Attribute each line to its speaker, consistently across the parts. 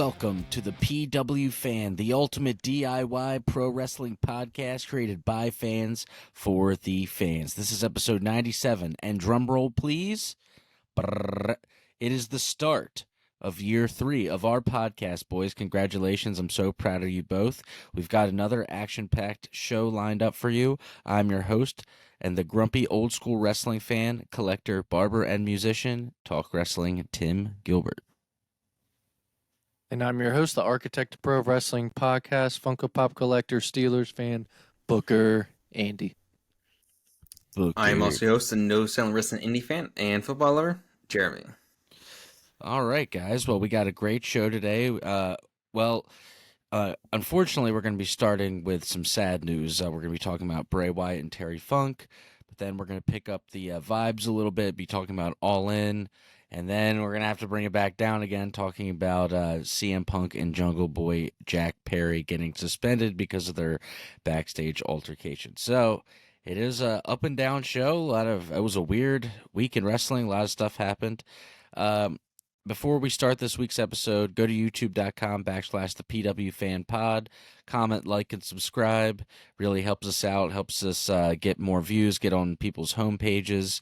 Speaker 1: Welcome to the PW Fan, the ultimate DIY pro wrestling podcast created by fans for the fans. This is episode 97, and drum roll, please. Brrr. It is the start of year 3 of our podcast, boys. Congratulations. I'm so proud of you both. We've got another action-packed show lined up for you. I'm your host and the grumpy old school wrestling fan, collector, barber, and musician, Talk Wrestling, Tim Gilbert.
Speaker 2: And I'm your host, the architect of pro wrestling podcast, Funko Pop collector, Steelers fan, Booker Andy.
Speaker 1: Booker.
Speaker 3: I'm also your host and no selling wrestling indie fan and football lover, Jeremy.
Speaker 1: All right, guys. Well, we got a great show today. Unfortunately, we're going to be starting with some sad news. We're going to be talking about Bray Wyatt and Terry Funk, but then we're going to pick up the vibes a little bit, be talking about All In, and then we're going to have to bring it back down again, talking about CM Punk and Jungle Boy Jack Perry getting suspended because of their backstage altercation. So it is a up and down show. It was a weird week in wrestling. A lot of stuff happened. Before we start this week's episode, go to youtube.com/the PW Fan Pod. Comment, like, and subscribe. Really helps us out, helps us get more views, get on people's homepages,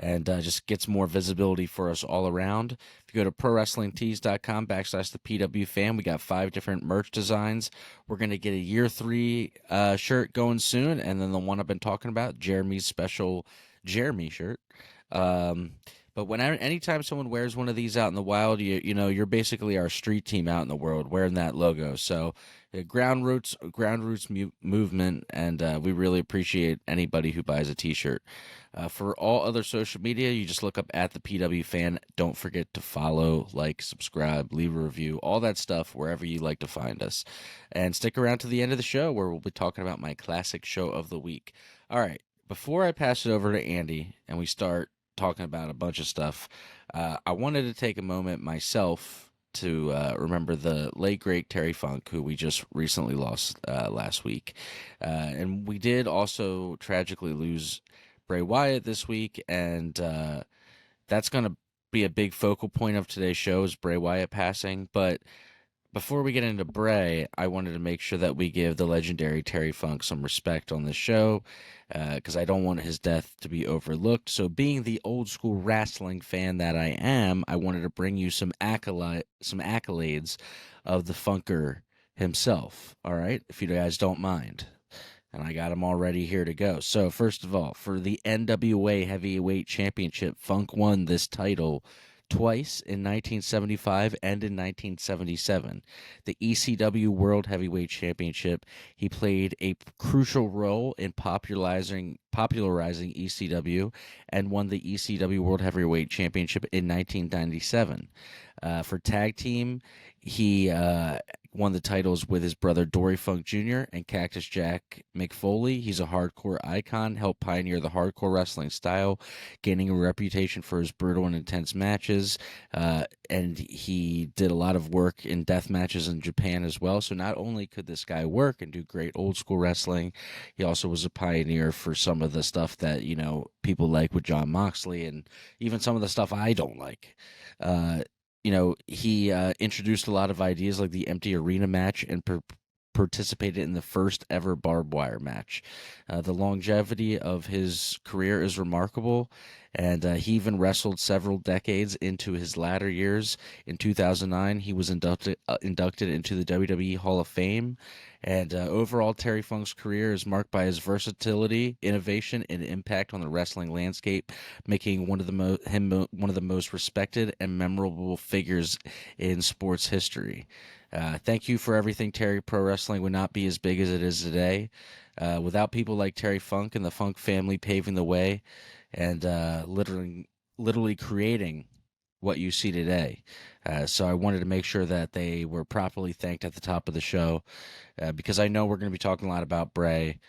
Speaker 1: and just gets more visibility for us all around. If you go to prowrestlingtees.com/the PW Fan, we got 5 different merch designs. We're going to get a year 3 shirt going soon, and then the one I've been talking about, Jeremy's special Jeremy shirt. But anytime someone wears one of these out in the wild, you're basically our street team out in the world wearing that logo. So ground roots movement, and we really appreciate anybody who buys a T-shirt. For all other social media, you just look up at the PW Fan. Don't forget to follow, like, subscribe, leave a review, all that stuff wherever you like to find us. And stick around to the end of the show where we'll be talking about my classic show of the week. All right, before I pass it over to Andy and we start talking about a bunch of stuff, I wanted to take a moment myself to remember the late great Terry Funk, who we just recently lost last week, and we did also tragically lose Bray Wyatt this week, and that's going to be a big focal point of today's show, is Bray Wyatt passing. But before we get into Bray, I wanted to make sure that we give the legendary Terry Funk some respect on this show, because I don't want his death to be overlooked. So being the old school wrestling fan that I am, I wanted to bring you some accolades of the Funker himself, all right, if you guys don't mind. And I got them all ready here to go. So first of all, for the NWA Heavyweight Championship, Funk won this title twice, in 1975 and in 1977. The ECW World Heavyweight Championship, he played a crucial role in popularizing ECW, and won the ECW World Heavyweight Championship in 1997. For tag team, he won the titles with his brother Dory Funk Jr. and Cactus Jack McFoley. He's a hardcore icon, helped pioneer the hardcore wrestling style, gaining a reputation for his brutal and intense matches, and he did a lot of work in death matches in Japan as well. So not only could this guy work and do great old school wrestling, he also was a pioneer for some of the stuff that, people like with Jon Moxley, and even some of the stuff I don't like. He introduced a lot of ideas like the empty arena match, and participated in the first ever barbed wire match. The longevity of his career is remarkable, and he even wrestled several decades into his latter years. In 2009, he was inducted into the WWE Hall of Fame. And overall, Terry Funk's career is marked by his versatility, innovation, and impact on the wrestling landscape, making one of the most respected and memorable figures in sports history. Thank you for everything, Terry. Pro wrestling would not be as big as it is today without people like Terry Funk and the Funk family paving the way, and literally creating what you see today. So I wanted to make sure that they were properly thanked at the top of the show, because I know we're going to be talking a lot about Bray,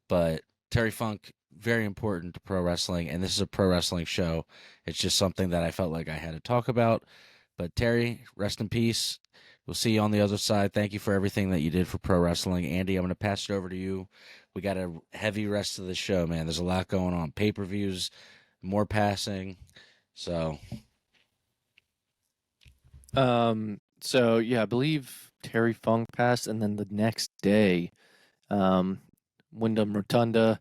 Speaker 1: but Terry Funk, very important to pro wrestling, and this is a pro wrestling show. It's just something that I felt like I had to talk about. But Terry, rest in peace. We'll see you on the other side. Thank you for everything that you did for pro wrestling. Andy, I'm going to pass it over to you. We got a heavy rest of the show, man. There's a lot going on. Pay-per-views, more passing. So
Speaker 2: So yeah, I believe Terry Funk passed, and then the next day, Wyndham Rotunda,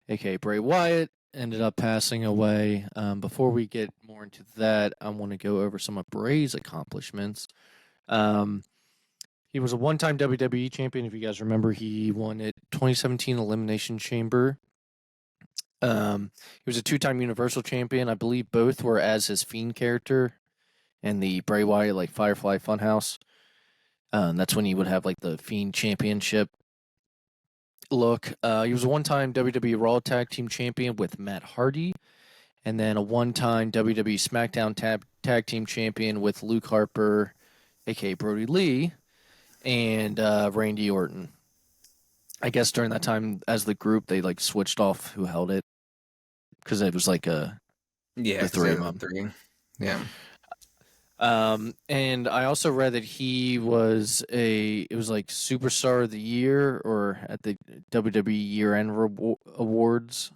Speaker 2: aka Bray Wyatt, ended up passing away. Before we get more into that, I want to go over some of Bray's accomplishments. He was a one-time WWE champion. If you guys remember, he won at 2017 Elimination Chamber. He was a two-time Universal Champion. I believe both were as his Fiend character and the Bray Wyatt like Firefly Funhouse. That's when he would have like the Fiend Championship look. He was a one-time WWE Raw Tag Team Champion with Matt Hardy, and then a one-time WWE SmackDown Tag Team Champion with Luke Harper, aka Brody Lee, and Randy Orton. I guess during that time, as the group, they like switched off who held it because it was like the three of them.
Speaker 3: Three. Yeah.
Speaker 2: And I also read that it was like Superstar of the Year or at the WWE Year-End Awards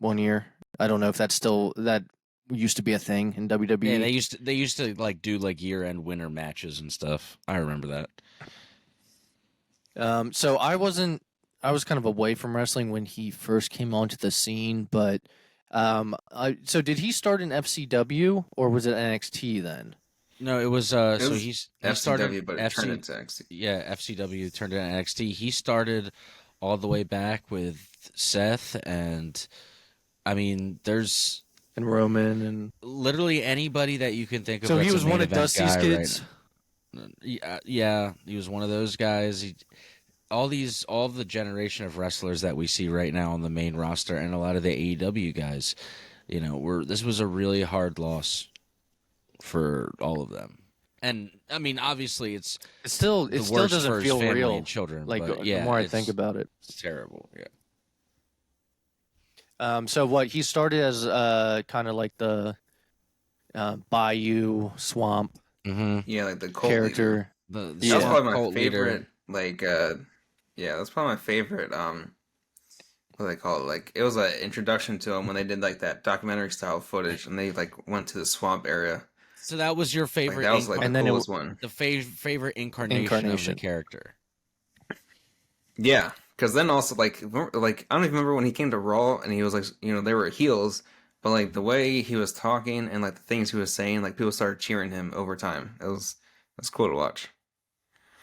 Speaker 2: one year. I don't know if that used to be a thing in WWE.
Speaker 1: Yeah, they used to like do like year-end winner matches and stuff. I remember that.
Speaker 2: So I was kind of away from wrestling when he first came onto the scene, but so did he start in FCW or was it NXT then?
Speaker 1: No, it was he
Speaker 3: FCW,
Speaker 1: started
Speaker 3: but it turned into NXT.
Speaker 1: Yeah, FCW turned into NXT. He started all the way back with Seth, and I mean, there's
Speaker 2: And Roman and
Speaker 1: literally anybody that you can think of.
Speaker 2: so
Speaker 1: that's
Speaker 2: he was
Speaker 1: a main
Speaker 2: one of
Speaker 1: event
Speaker 2: Dusty's
Speaker 1: guy
Speaker 2: kids.
Speaker 1: Yeah, he was one of those guys. All the generation of wrestlers that we see right now on the main roster, and a lot of the AEW guys, this was a really hard loss for all of them. And I mean, obviously, it
Speaker 2: still
Speaker 1: worst
Speaker 2: doesn't
Speaker 1: for his
Speaker 2: feel
Speaker 1: family
Speaker 2: real.
Speaker 1: and children.
Speaker 2: Like
Speaker 1: but
Speaker 2: the more I think about it,
Speaker 1: it's terrible. Yeah.
Speaker 2: So what he started as kind of like the Bayou Swamp
Speaker 1: Mm-hmm.
Speaker 3: Yeah, like the cult
Speaker 2: character.
Speaker 3: leader.
Speaker 1: The
Speaker 3: That was
Speaker 2: Yeah.
Speaker 3: probably my
Speaker 1: cult
Speaker 3: favorite.
Speaker 1: leader.
Speaker 3: That's probably my favorite. What do they call it? Like, it was an introduction to him when they did like that documentary style footage, and they like went to the swamp area.
Speaker 1: So that was your
Speaker 3: Like,
Speaker 1: favorite,
Speaker 3: that was like
Speaker 2: And
Speaker 3: the
Speaker 2: then
Speaker 3: coolest one.
Speaker 1: the favorite incarnation of the character.
Speaker 3: Yeah, because then also like I don't even remember when he came to Raw and he was like, they were heels, but like the way he was talking and like the things he was saying, like people started cheering him over time. It's cool to watch.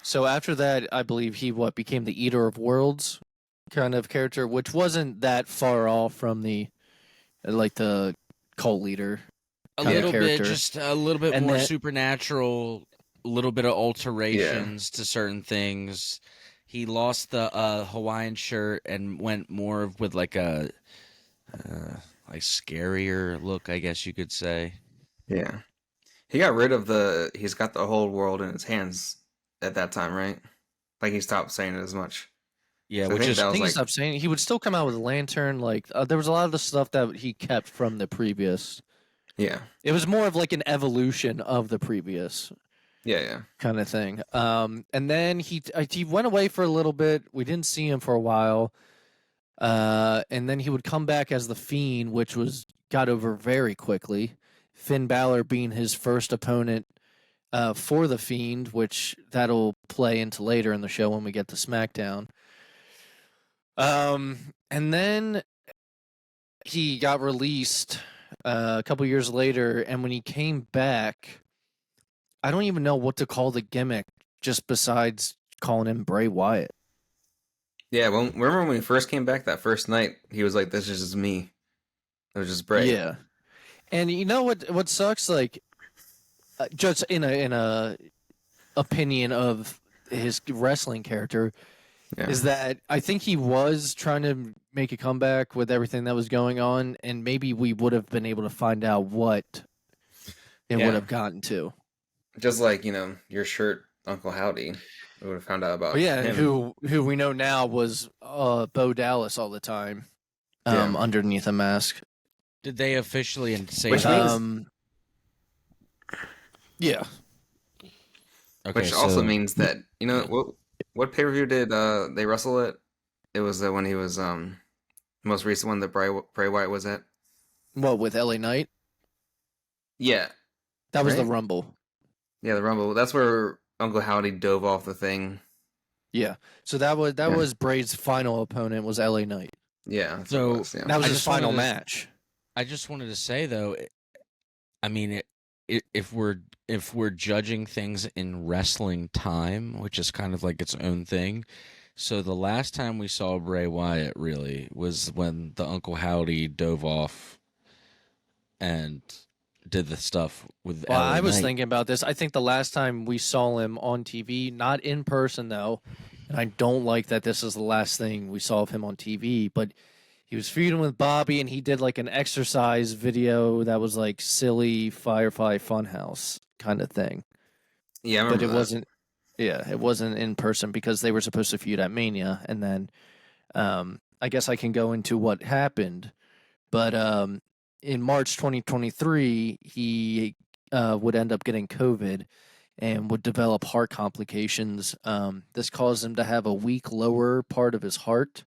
Speaker 2: So after that, I believe he became the Eater of Worlds kind of character, which wasn't that far off from the cult leader.
Speaker 1: A
Speaker 2: kind of
Speaker 1: little bit,
Speaker 2: character.
Speaker 1: just a little bit
Speaker 2: And
Speaker 1: more
Speaker 2: that-
Speaker 1: supernatural, a little bit of alterations to certain things. He lost the Hawaiian shirt and went more with like a like scarier look, I guess you could say.
Speaker 3: Yeah, he got rid of he's got the whole world in his hands at that time, right? Like he stopped saying it as much.
Speaker 1: Yeah,
Speaker 3: So I
Speaker 1: which
Speaker 3: think
Speaker 1: is
Speaker 3: that
Speaker 2: I
Speaker 3: was
Speaker 2: think he
Speaker 3: like,
Speaker 2: stopped saying he would still come out with a lantern. Like there was a lot of the stuff that he kept from the previous.
Speaker 3: yeah,
Speaker 2: It was more of like an evolution of the previous
Speaker 3: yeah.
Speaker 2: kind of thing. And then he went away for a little bit. We didn't see him for a while. And then he would come back as the Fiend, which got over very quickly. Finn Balor being his first opponent for the Fiend, which that'll play into later in the show when we get to SmackDown. And then he got released a couple years later, and when he came back, I don't even know what to call the gimmick, just besides calling him Bray Wyatt.
Speaker 3: Yeah, well, remember when he first came back that first night, he was like, "This is just me." It was just Bray.
Speaker 2: Yeah, and you know what sucks? Like, just in a opinion of his wrestling character,
Speaker 3: Yeah.
Speaker 2: is that I think he was trying to make a comeback with everything that was going on, and maybe we would have been able to find out what it
Speaker 3: Yeah.
Speaker 2: would have gotten to.
Speaker 3: Just like, your shirt, Uncle Howdy. We would have found out about
Speaker 2: But yeah,
Speaker 3: him.
Speaker 2: who we know now was Bo Dallas all the time,
Speaker 3: Yeah.
Speaker 2: underneath a mask.
Speaker 1: Did they officially say
Speaker 3: Which
Speaker 1: that?
Speaker 3: means-
Speaker 2: Yeah.
Speaker 1: Okay,
Speaker 3: Which also
Speaker 1: so-
Speaker 3: means that, what pay-per-view did they wrestle at? It was when he was most recent one that Bray Wyatt was at.
Speaker 2: What, with LA Knight?
Speaker 3: Yeah.
Speaker 2: That was the
Speaker 3: Right?
Speaker 2: Rumble.
Speaker 3: Yeah, the Rumble. That's where Uncle Howdy dove off the thing.
Speaker 2: Yeah. So that was Bray's final opponent was LA Knight.
Speaker 3: Yeah, that's what it
Speaker 1: So
Speaker 3: was. Yeah.
Speaker 2: That was
Speaker 1: I
Speaker 2: his
Speaker 1: just wanted
Speaker 2: final
Speaker 1: to-
Speaker 2: match.
Speaker 1: I just wanted to say though, I mean, if we're judging things in wrestling time, which is kind of like its own thing. So the last time we saw Bray Wyatt really was when the Uncle Howdy dove off and did the stuff with
Speaker 2: Well,
Speaker 1: LA
Speaker 2: I was
Speaker 1: Knight.
Speaker 2: thinking about this. I think the last time we saw him on TV, not in person though, and I don't like that this is the last thing we saw of him on TV, but he was feuding with Bobby and he did like an exercise video that was like silly Firefly Funhouse kind of thing.
Speaker 3: Yeah, I
Speaker 2: But
Speaker 3: remember
Speaker 2: it
Speaker 3: that.
Speaker 2: wasn't it wasn't in person because they were supposed to feud at Mania, and then I guess I can go into what happened. But in March 2023, he would end up getting COVID and would develop heart complications. This caused him to have a weak lower part of his heart.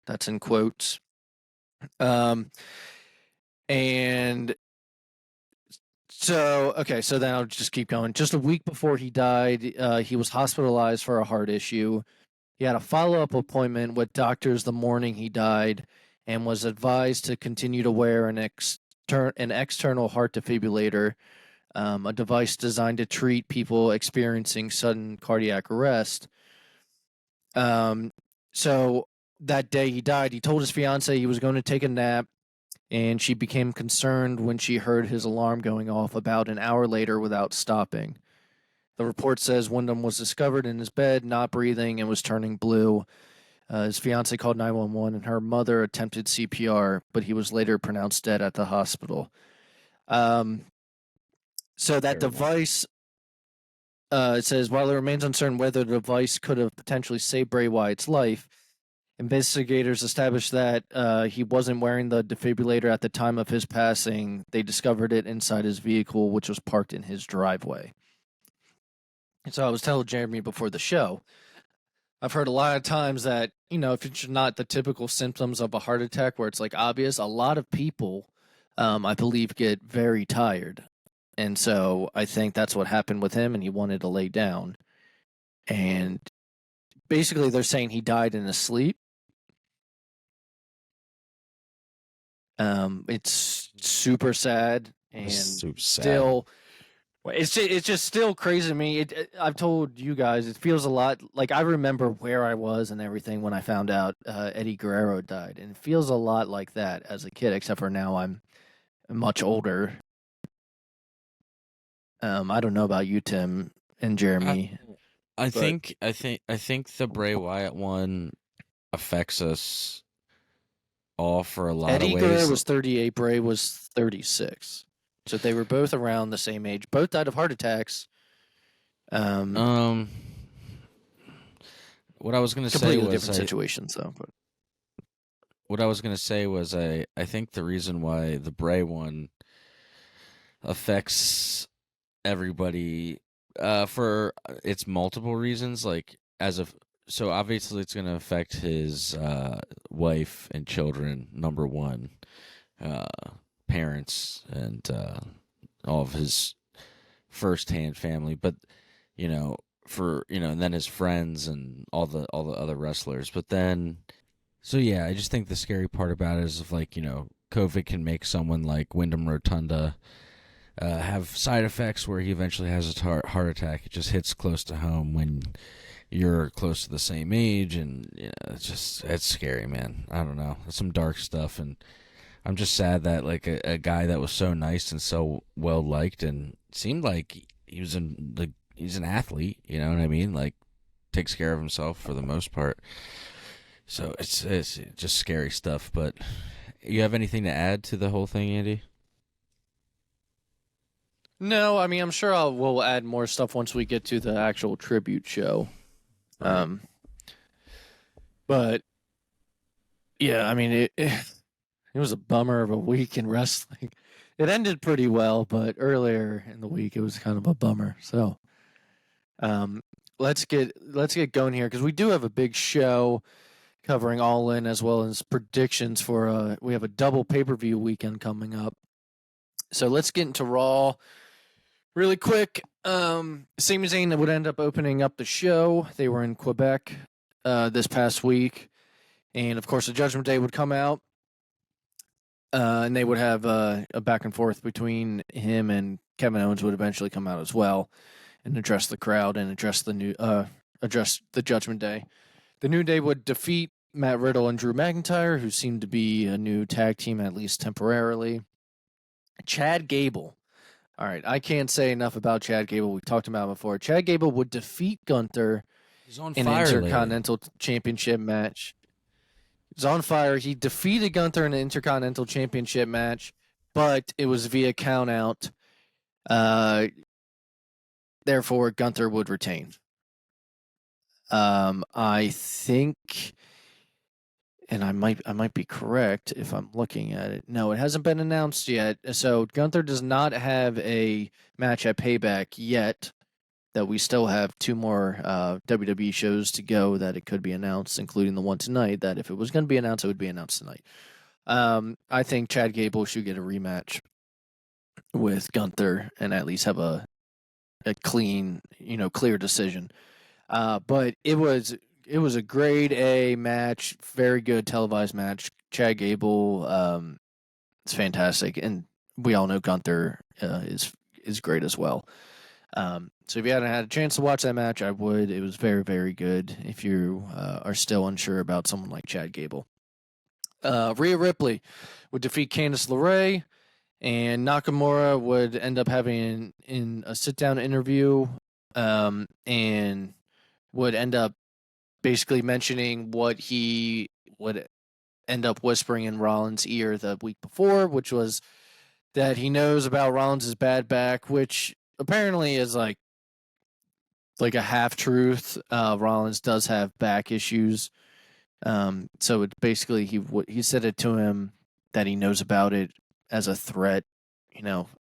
Speaker 2: That's in quotes. And so, okay, so then I'll just keep going. Just a week before he died, he was hospitalized for a heart issue. He had a follow-up appointment with doctors the morning he died and was advised to continue to wear an external heart defibrillator, a device designed to treat people experiencing sudden cardiac arrest. So that day he died, he told his fiancee he was going to take a nap, and she became concerned when she heard his alarm going off about an hour later without stopping. The report says Wyndham was discovered in his bed, not breathing, and was turning blue. His fiancee called 911, and her mother attempted CPR, but he was later pronounced dead at the hospital. So that
Speaker 1: Terrible.
Speaker 2: device, it says, while it remains uncertain whether the device could have potentially saved Bray Wyatt's life, investigators established that he wasn't wearing the defibrillator at the time of his passing. They discovered it inside his vehicle, which was parked in his driveway. And so I was telling Jeremy before the show, I've heard a lot of times that, if it's not the typical symptoms of a heart attack where it's like obvious, a lot of people, I believe, get very tired. And so I think that's what happened with him, and he wanted to lay down. And basically, they're saying he died in his sleep. It's super sad, and
Speaker 1: Super sad.
Speaker 2: still, it's just still crazy to me. I've told you guys, it feels a lot like I remember where I was and everything when I found out Eddie Guerrero died, and it feels a lot like that as a kid, except for now I'm much older. I don't know about you, Tim and Jeremy.
Speaker 1: I think the Bray Wyatt one affects us all for a lot
Speaker 2: Eddie
Speaker 1: of
Speaker 2: Guerrero
Speaker 1: ways.
Speaker 2: was 38, Bray was 36. So they were both around the same age. Both died of heart attacks.
Speaker 1: What I was gonna say
Speaker 2: Completely
Speaker 1: was
Speaker 2: different situations, though. But
Speaker 1: what I was gonna say was I think the reason why the Bray one affects everybody for it's multiple reasons. Like so obviously it's gonna affect his wife and children. Number one, parents and all of his firsthand family, but and then his friends and all the other wrestlers. But then, so yeah, I just think the scary part about it is if COVID can make someone like Wyndham Rotunda have side effects where he eventually has a heart attack. It just hits close to home when you're close to the same age, and it's scary, man. I don't know, it's some dark stuff, and I'm just sad that like a guy that was so nice and so well liked and seemed like he's an athlete, you know what I mean? Like takes care of himself for the most part. So it's just scary stuff. But you have anything to add to the whole thing, Andy?
Speaker 2: no, I mean, I'm sure we'll add more stuff once we get to the actual tribute show.
Speaker 1: Right.
Speaker 2: But yeah, I mean, it was a bummer of a week in wrestling. It ended pretty well, but earlier in the week it was kind of a bummer. So, let's get going here because we do have a big show covering All In as well as predictions for we have a double pay-per-view weekend coming up. So let's get into Raw. Really quick, Sami Zayn would end up opening up the show. They were in Quebec this past week. And, of course, the Judgment Day would come out. And they would have a back and forth between him and Kevin Owens would eventually come out as well and address the crowd and address the Judgment Day. The New Day would defeat Matt Riddle and Drew McIntyre, who seemed to be a new tag team, at least temporarily. Chad Gable. All right, I can't say enough about Chad Gable. We've talked about him before. Chad Gable would defeat Gunther
Speaker 1: He's on
Speaker 2: in an
Speaker 1: fire lately.
Speaker 2: Intercontinental Championship match. He's on fire. He defeated Gunther in an Intercontinental Championship match, but it was via countout. Therefore, Gunther would retain. I think, and I might be correct if I'm looking at it. No, it hasn't been announced yet. So Gunther does not have a match at Payback yet. That we still have 2 more WWE shows to go that it could be announced, including the one tonight. That if it was going to be announced, it would be announced tonight. I think Chad Gable should get a rematch with Gunther and at least have a clean, clear decision. But it was a grade A match, very good televised match. Chad Gable, it's fantastic, and we all know Gunther is great as well. So if you hadn't had a chance to watch that match, I would. It was very, very good. If you are still unsure about someone like Chad Gable, Rhea Ripley would defeat Candice LeRae, and Nakamura would end up having in a sit-down interview, and would end up basically mentioning what he would end up whispering in Rollins' ear the week before, which was that he knows about Rollins' bad back, which apparently is like a half truth. Rollins does have back issues, so it basically he said it to him that he knows about it as a threat,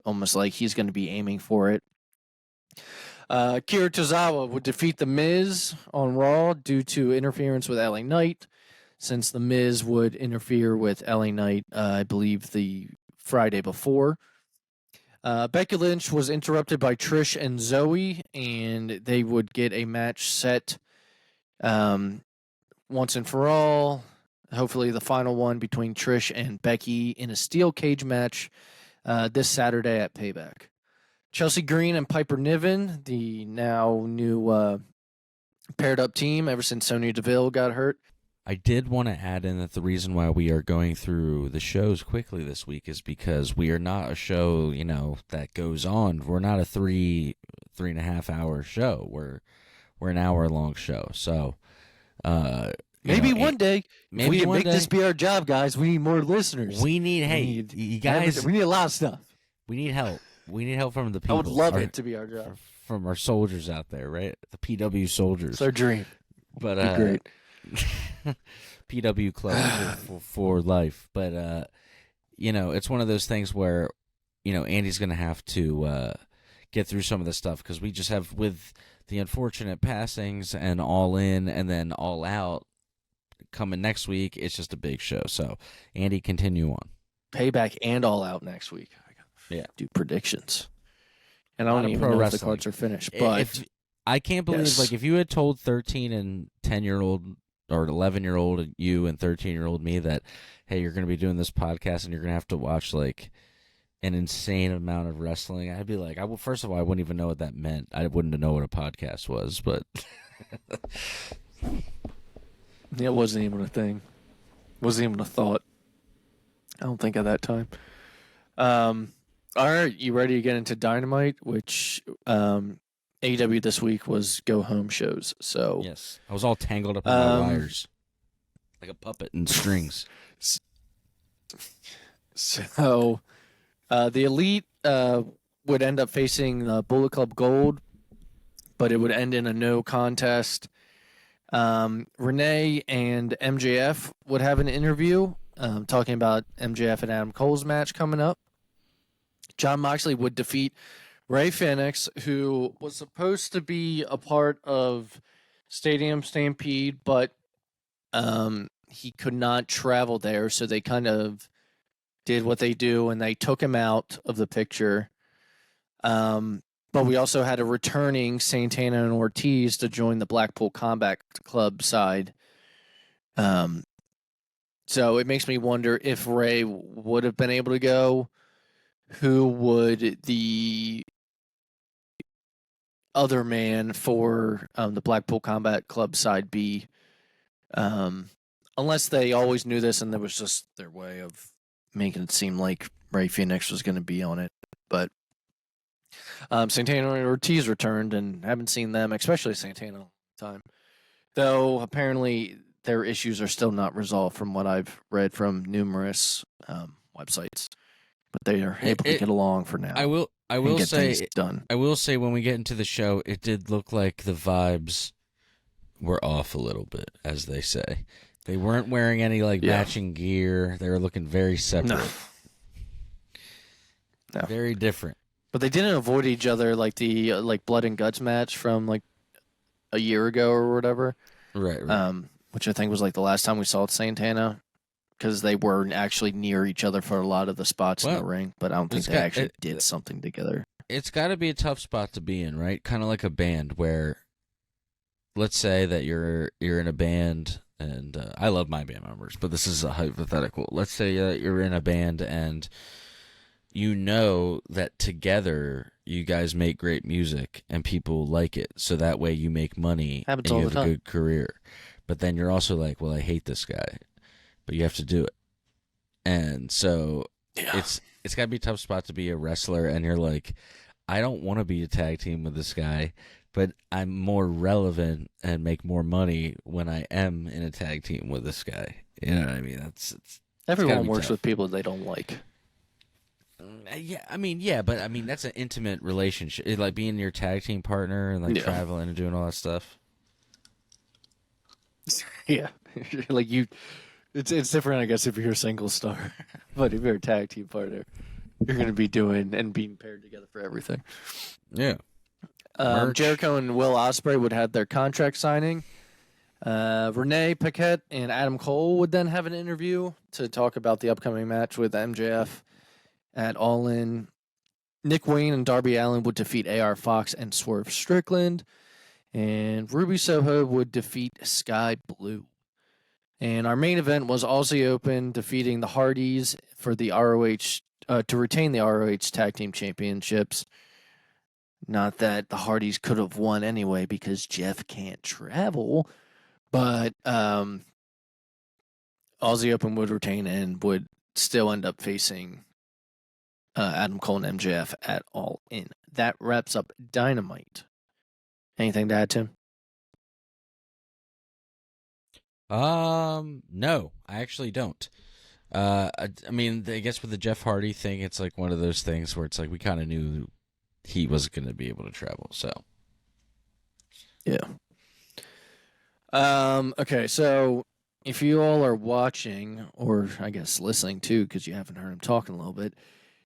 Speaker 2: almost like he's going to be aiming for it. Kira Tozawa would defeat The Miz on Raw due to interference with LA Knight, since The Miz would interfere with LA Knight, I believe, the Friday before. Becky Lynch was interrupted by Trish and Zoe, and they would get a match set once and for all. Hopefully the final one between Trish and Becky in a steel cage match this Saturday at Payback. Chelsea Green and Piper Niven, the now new paired up team ever since Sonya Deville got hurt.
Speaker 1: I did want to add in that the reason why we are going through the shows quickly this week is because we are not a show, that goes on. We're not a 3.5 hour show. We're an hour long show. So,
Speaker 2: maybe one day,
Speaker 1: maybe
Speaker 2: if we can
Speaker 1: one
Speaker 2: make
Speaker 1: day,
Speaker 2: this be our job, guys. We need more listeners.
Speaker 1: We need, you guys,
Speaker 2: we need a lot of stuff.
Speaker 1: we need help. We need help from the people.
Speaker 2: I would love it to be our job.
Speaker 1: From our soldiers out there, right? The PW soldiers.
Speaker 2: It's our dream.
Speaker 1: But
Speaker 2: great.
Speaker 1: PW club for life. But it's one of those things where Andy's going to have to get through some of the stuff because we just have, with the unfortunate passings and All In and then All Out coming next week, it's just a big show. So Andy, continue on.
Speaker 2: Payback and All Out next week.
Speaker 1: Yeah,
Speaker 2: do predictions, and I don't even know if the cards are finished. But
Speaker 1: I can't believe, if you had told 13 and 10-year-old or 11-year-old you and 13-year-old me that, hey, you're going to be doing this podcast and you're going to have to watch like an insane amount of wrestling, I'd be like, first of all, I wouldn't even know what that meant. I wouldn't know what a podcast was, but
Speaker 2: it wasn't even a thing. Wasn't even a thought. I don't think at that time. All right, you ready to get into Dynamite? Which AEW this week was go home shows. So
Speaker 1: yes, I was all tangled up in my wires like a puppet in strings.
Speaker 2: So the Elite would end up facing Bullet Club Gold, but it would end in a no contest. Renee and MJF would have an interview talking about MJF and Adam Cole's match coming up. Jon Moxley would defeat Rey Fenix, who was supposed to be a part of Stadium Stampede, but he could not travel there, so they kind of did what they do, and they took him out of the picture. But we also had a returning Santana and Ortiz to join the Blackpool Combat Club side. So it makes me wonder if Ray would have been able to go. Who would the other man for the Blackpool Combat Club side be? Unless they always knew this and there was just their way of making it seem like Ray Phoenix was going to be on it. But Santana and Ortiz returned and haven't seen them, especially Santana, time. Though apparently their issues are still not resolved from what I've read from numerous websites. But they are able to get along for now.
Speaker 1: I will
Speaker 2: get
Speaker 1: say
Speaker 2: things done.
Speaker 1: I will say when we get into the show, it did look like the vibes were off a little bit, as they say. They weren't wearing any matching gear. They were looking very separate.
Speaker 2: No.
Speaker 1: Very different.
Speaker 2: But they didn't avoid each other like the blood and guts match from like a year ago or whatever.
Speaker 1: Right.
Speaker 2: Which I think was like the last time we saw Santana, because they weren't actually near each other for a lot of the spots in the ring. But I don't think they actually did something together.
Speaker 1: It's got to be a tough spot to be in, right? Kind of like a band where, let's say that you're in a band, and I love my band members, but this is a hypothetical. Let's say that you're in a band and you know that together you guys make great music and people like it, so that way you make money and you have a good career. But then you're also like, well, I hate this guy, but you have to do it. And so it's got to be a tough spot to be a wrestler, and you're like, I don't want to be a tag team with this guy, but I'm more relevant and make more money when I am in a tag team with this guy. You know what I mean?
Speaker 2: Everyone works with people they don't like.
Speaker 1: But that's an intimate relationship. It's like being your tag team partner and traveling and doing all that stuff.
Speaker 2: Yeah, like you, it's different, I guess, if you're a single star, but if you're a tag team partner, you're going to be doing and being paired together for everything.
Speaker 1: Yeah.
Speaker 2: Jericho and Will Ospreay would have their contract signing. Renee Paquette and Adam Cole would then have an interview to talk about the upcoming match with MJF at All In. Nick Wayne and Darby Allin would defeat AR Fox and Swerve Strickland. And Ruby Soho would defeat Sky Blue. And our main event was Aussie Open defeating the Hardys for the ROH to retain the ROH Tag Team Championships. Not that the Hardys could have won anyway because Jeff can't travel, but Aussie Open would retain and would still end up facing Adam Cole and MJF at All In. That wraps up Dynamite. Anything to add, Tim?
Speaker 1: No, I actually don't. I guess with the Jeff Hardy thing, it's like one of those things where it's like we kind of knew he wasn't going to be able to travel, so.
Speaker 2: Yeah. Okay, so if you all are watching, or I guess listening too, because you haven't heard him talking a little bit,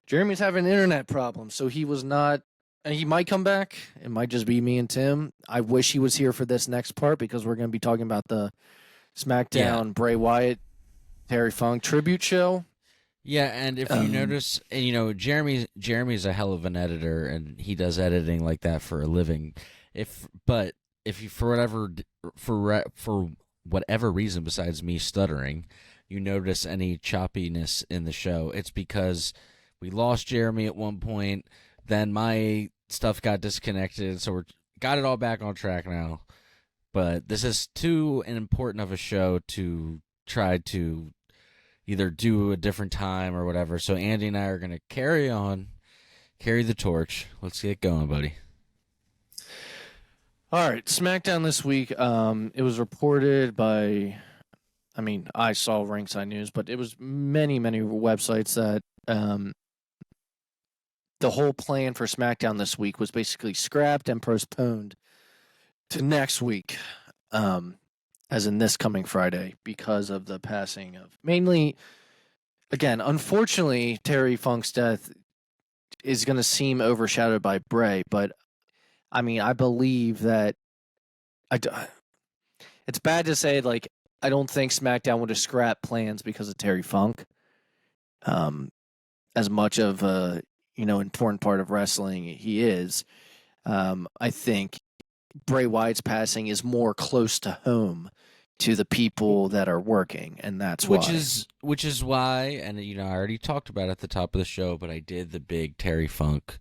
Speaker 2: Jeremy's having an internet problem, so he was not. And he might come back. It might just be me and Tim. I wish he was here for this next part because we're going to be talking about the Smackdown Bray Wyatt, Terry Funk tribute show.
Speaker 1: Yeah, and if you notice, and Jeremy's a hell of an editor, and he does editing like that for a living. If you for whatever reason besides me stuttering, you notice any choppiness in the show, it's because we lost Jeremy at one point. Then my stuff got disconnected, so we got it all back on track now. But this is too important of a show to try to either do a different time or whatever. So Andy and I are going to carry the torch. Let's get going, buddy.
Speaker 2: All right, SmackDown this week. It was reported by, I saw Ringside News, but it was many websites that the whole plan for SmackDown this week was basically scrapped and postponed to next week, as in this coming Friday, because of the passing of mainly, again, unfortunately, Terry Funk's death is going to seem overshadowed by Bray, but I believe that it's bad to say, like, I don't think SmackDown would have scrapped plans because of Terry Funk. As much of a important part of wrestling he is, I think Bray Wyatt's passing is more close to home to the people that are working, and that's
Speaker 1: which
Speaker 2: why.
Speaker 1: is why, and I already talked about it at the top of the show, but I did the big Terry Funk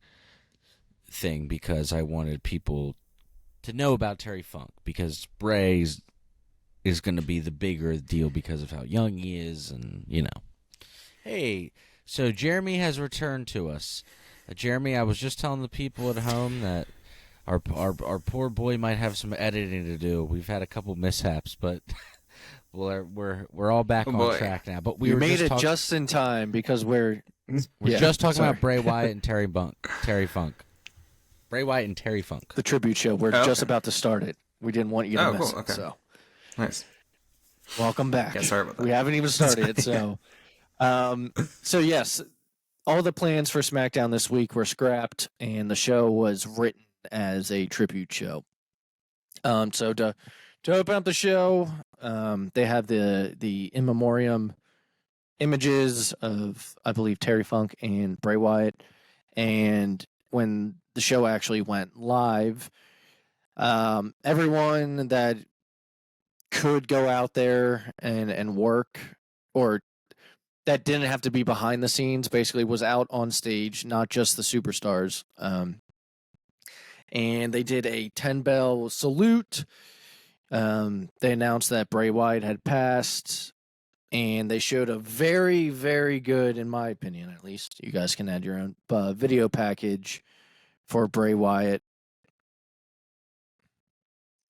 Speaker 1: thing because I wanted people to know about Terry Funk, because Bray is going to be the bigger deal because of how young he is, and Hey, so Jeremy has returned to us. Jeremy, I was just telling the people at home that our poor boy might have some editing to do. We've had a couple mishaps, but we're all back on track now. But we
Speaker 2: made it
Speaker 1: just
Speaker 2: just in time because we're
Speaker 1: just talking about Bray Wyatt and Terry Funk. Bray Wyatt and Terry Funk.
Speaker 2: The tribute show. We're just about to start it. We didn't want you to miss it. So
Speaker 3: nice.
Speaker 2: Welcome back.
Speaker 3: Yeah, sorry about that.
Speaker 2: We haven't even started. So, so yes, all the plans for SmackDown this week were scrapped, and the show was written as a tribute show. So to open up the show, they have the in memoriam images of, I believe, Terry Funk and Bray Wyatt, and when the show actually went live, everyone that could go out there and work, or that didn't have to be behind the scenes, basically was out on stage, not just the superstars. And they did a 10-bell salute. They announced that Bray Wyatt had passed, and they showed a very, very good, in my opinion at least, you guys can add your own, video package for Bray Wyatt.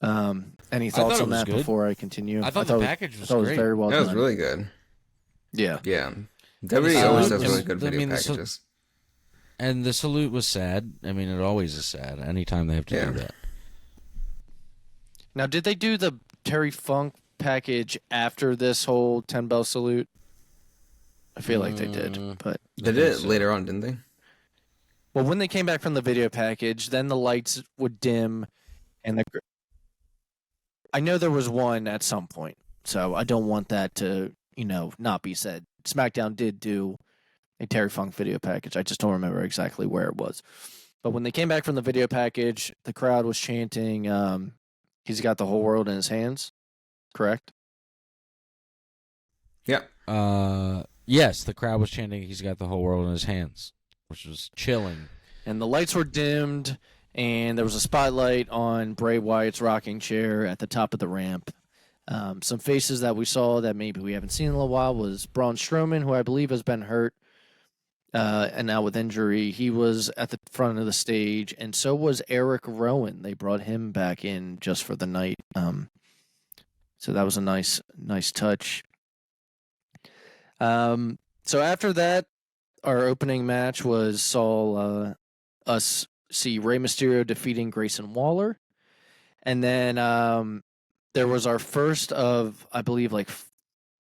Speaker 2: Any thoughts on that before I continue?
Speaker 1: I thought the package was
Speaker 2: great.
Speaker 1: great.
Speaker 2: It was very well done.
Speaker 3: That was really good.
Speaker 2: Yeah.
Speaker 3: Yeah. WWE always does really good video packages.
Speaker 1: And the salute was sad. I mean, it always is sad anytime they have to do that.
Speaker 2: Now, did they do the Terry Funk package after this whole 10-bell salute? I feel like they did, but
Speaker 3: they did it later on, didn't they?
Speaker 2: Well, when they came back from the video package, then the lights would dim, and I know there was one at some point, so I don't want that to, not be said. SmackDown did do a Terry Funk video package. I just don't remember exactly where it was. But when they came back from the video package, the crowd was chanting, he's got the whole world in his hands, correct?
Speaker 3: Yeah.
Speaker 1: Yes, the crowd was chanting, he's got the whole world in his hands, which was chilling.
Speaker 2: And the lights were dimmed, and there was a spotlight on Bray Wyatt's rocking chair at the top of the ramp. Some faces that we saw that maybe we haven't seen in a little while was Braun Strowman, who I believe has been hurt, and now with injury. He was at the front of the stage, and so was Eric Rowan. They brought him back in just for the night. So that was a nice touch. So after that, our opening match saw us see Rey Mysterio defeating Grayson Waller. And then there was our first of, I believe, like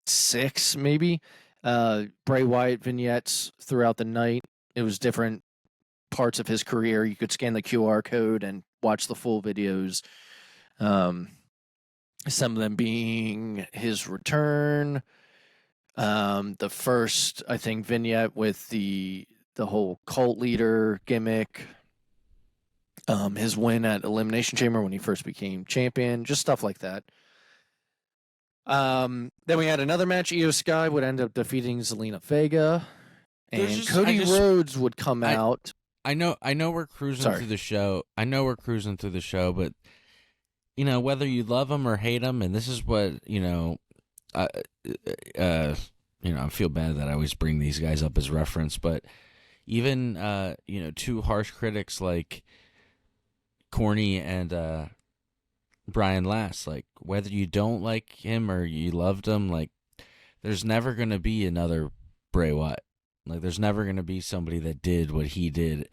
Speaker 2: 6 maybe, Bray Wyatt vignettes throughout the night. It was different parts of his career. You could scan the QR code and watch the full videos. Some of them being his return. The first, I think, vignette with the whole cult leader gimmick. His win at Elimination Chamber when he first became champion, just stuff like that. Then we had another match. Io Sky would end up defeating Zelina Vega, and Cody Rhodes would come out.
Speaker 1: I know we're cruising through the show. But whether you love him or hate him, and this is what I feel bad that I always bring these guys up as reference, but even two harsh critics like Corny and Brian Last, like, whether you don't like him or you loved him, like, there's never going to be another Bray Wyatt. Like, there's never going to be somebody that did what he did.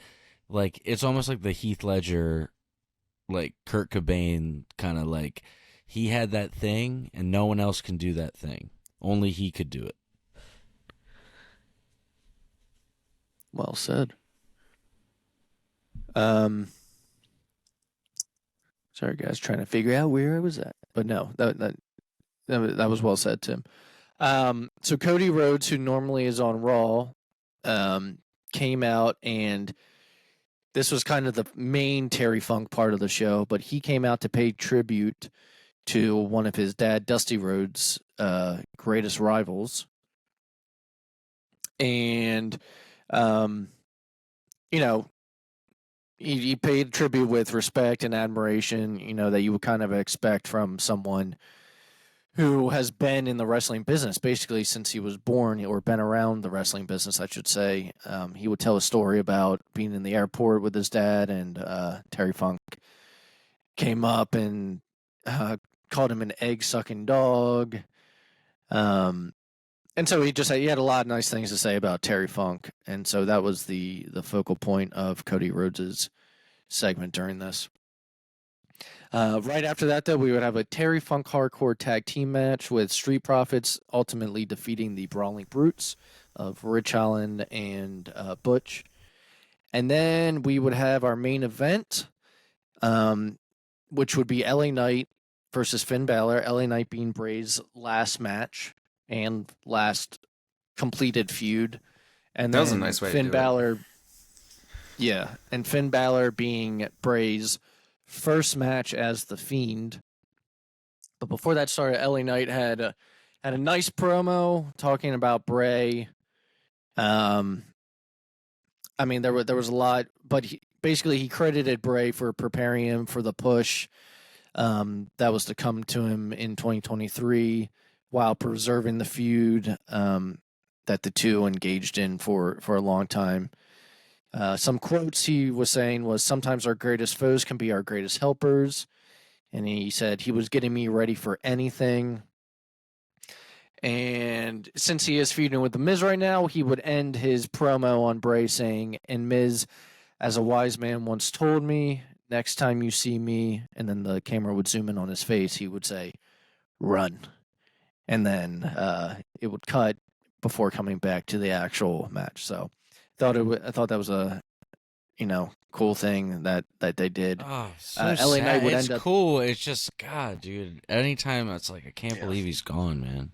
Speaker 1: Like, it's almost like the Heath Ledger, like, Kurt Cobain kind of, like, he had that thing and no one else can do that thing. Only he could do it.
Speaker 2: Well said. Sorry, guys, trying to figure out where I was at. But no, that was well said, Tim. So Cody Rhodes, who normally is on Raw, came out and this was kind of the main Terry Funk part of the show, but he came out to pay tribute to one of his dad, Dusty Rhodes' greatest rivals. And, you know, he paid tribute with respect and admiration, you know, that you would kind of expect from someone who has been in the wrestling business basically since he was born, or been around the wrestling business, I should say. He would tell a story about being in the airport with his dad, and Terry Funk came up and called him an egg-sucking dog. And so he had a lot of nice things to say about Terry Funk. And so that was the focal point of Cody Rhodes' segment during this. Right after that, though, we would have a Terry Funk Hardcore Tag Team match with Street Profits ultimately defeating the Brawling Brutes of Rich Holland and Butch. And then we would have our main event, which would be LA Knight versus Finn Balor. LA Knight being Bray's last match and last completed feud. And
Speaker 3: That
Speaker 2: then
Speaker 3: was a nice way
Speaker 2: Finn
Speaker 3: to do
Speaker 2: Balor,
Speaker 3: it.
Speaker 2: Yeah, and Finn Balor being Bray's first match as the Fiend. But before that started, LA Knight had a nice promo talking about Bray. I mean, there was a lot, but he credited Bray for preparing him for the push that was to come to him in 2023, while preserving the feud that the two engaged in for a long time. Some quotes he was saying was, "Sometimes our greatest foes can be our greatest helpers." And he said he was getting me ready for anything. And since he is feuding with The Miz right now, he would end his promo on Bray saying, "And Miz, as a wise man once told me, next time you see me," and then the camera would zoom in on his face, he would say, "Run." And then it would cut before coming back to the actual match. So I thought that was a cool thing that they did.
Speaker 1: Oh, so
Speaker 2: LA Knight
Speaker 1: sad.
Speaker 2: would
Speaker 1: It's
Speaker 2: end up
Speaker 1: cool. It's just, God, dude. Anytime it's like, I can't believe he's gone, man.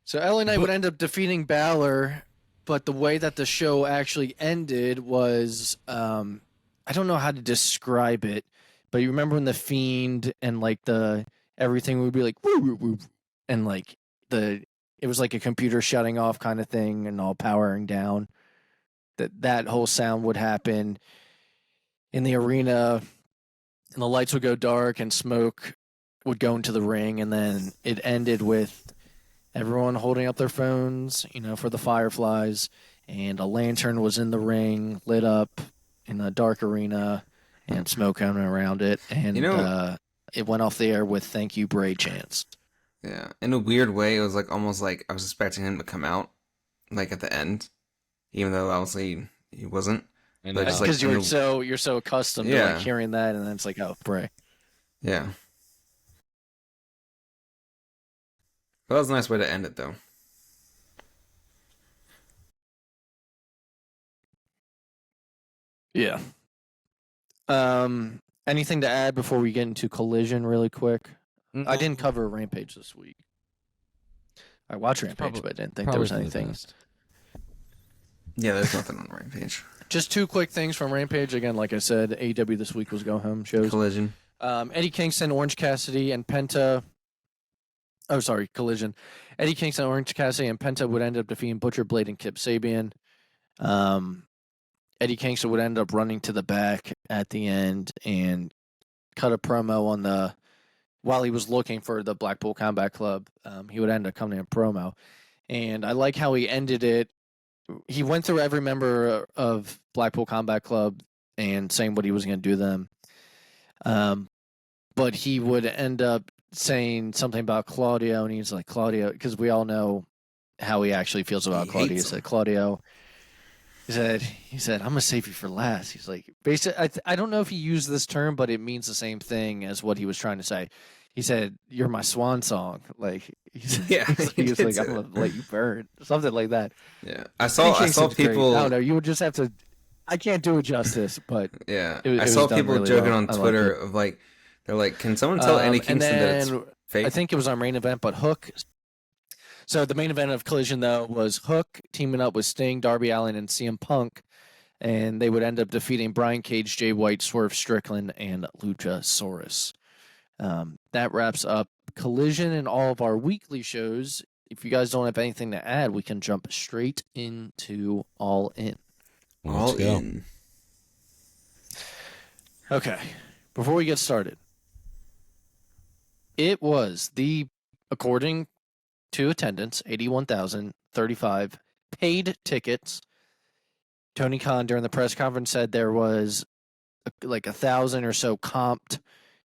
Speaker 2: So LA Knight would end up defeating Balor, but the way that the show actually ended was, I don't know how to describe it, but you remember when the Fiend and like everything would be like woo woo woo, and like it was like a computer shutting off kind of thing and all powering down. That whole sound would happen in the arena, and the lights would go dark and smoke would go into the ring, and then it ended with everyone holding up their phones, for the Fireflies, and a lantern was in the ring, lit up in a dark arena, and smoke coming around it, and it went off the air with "Thank you, Bray" chants.
Speaker 3: Yeah, in a weird way, it was like almost like I was expecting him to come out, like at the end, even though obviously he wasn't.
Speaker 1: But
Speaker 3: just
Speaker 2: because you're so accustomed to like hearing that, and then it's like, oh, Bray.
Speaker 3: Yeah. But that was a nice way to end it, though.
Speaker 2: Yeah. Anything to add before we get into Collision really quick? I didn't cover Rampage this week. I watched Rampage, but I didn't think there was anything.
Speaker 3: Yeah, there's nothing on Rampage.
Speaker 2: Just two quick things from Rampage. Again, like I said, AEW this week was go-home shows.
Speaker 3: Collision.
Speaker 2: Eddie Kingston, Orange Cassidy, and Penta. Oh, sorry, Collision. Eddie Kingston, Orange Cassidy, and Penta would end up defeating Butcher Blade and Kip Sabian. Eddie Kingston would end up running to the back at the end and cut a promo while he was looking for the Blackpool Combat Club. He would end up coming in a promo. And I like how he ended it. He went through every member of Blackpool Combat Club and saying what he was going to do to them. But he would end up saying something about Claudio, and he's like, Claudio, because we all know how he actually feels about Claudio. He said, Claudio, he said, I'm going to save you for last. He's like, basically, I don't know if he used this term, but it means the same thing as what he was trying to say. He said, "You're my swan song." Like, he's like, "I'm gonna let you burn," something like that.
Speaker 3: Yeah, I saw people.
Speaker 2: Great. I don't know. You would just have to. I can't do it justice, but
Speaker 3: yeah, I saw people really joking on Twitter of like, they're like, "Can someone tell Eddie Kingston that it's fake?"
Speaker 2: I think it was our main event, but Hook. So the main event of Collision though was Hook teaming up with Sting, Darby Allin, and CM Punk and they would end up defeating Brian Cage, Jay White, Swerve Strickland, and Luchasaurus. That wraps up Collision and all of our weekly shows. If you guys don't have anything to add, we can jump straight into All In.
Speaker 1: Let's go.
Speaker 3: In.
Speaker 2: Okay, before we get started, it was according to attendance, 81,035 paid tickets. Tony Khan during the press conference said there was like 1,000 or so comped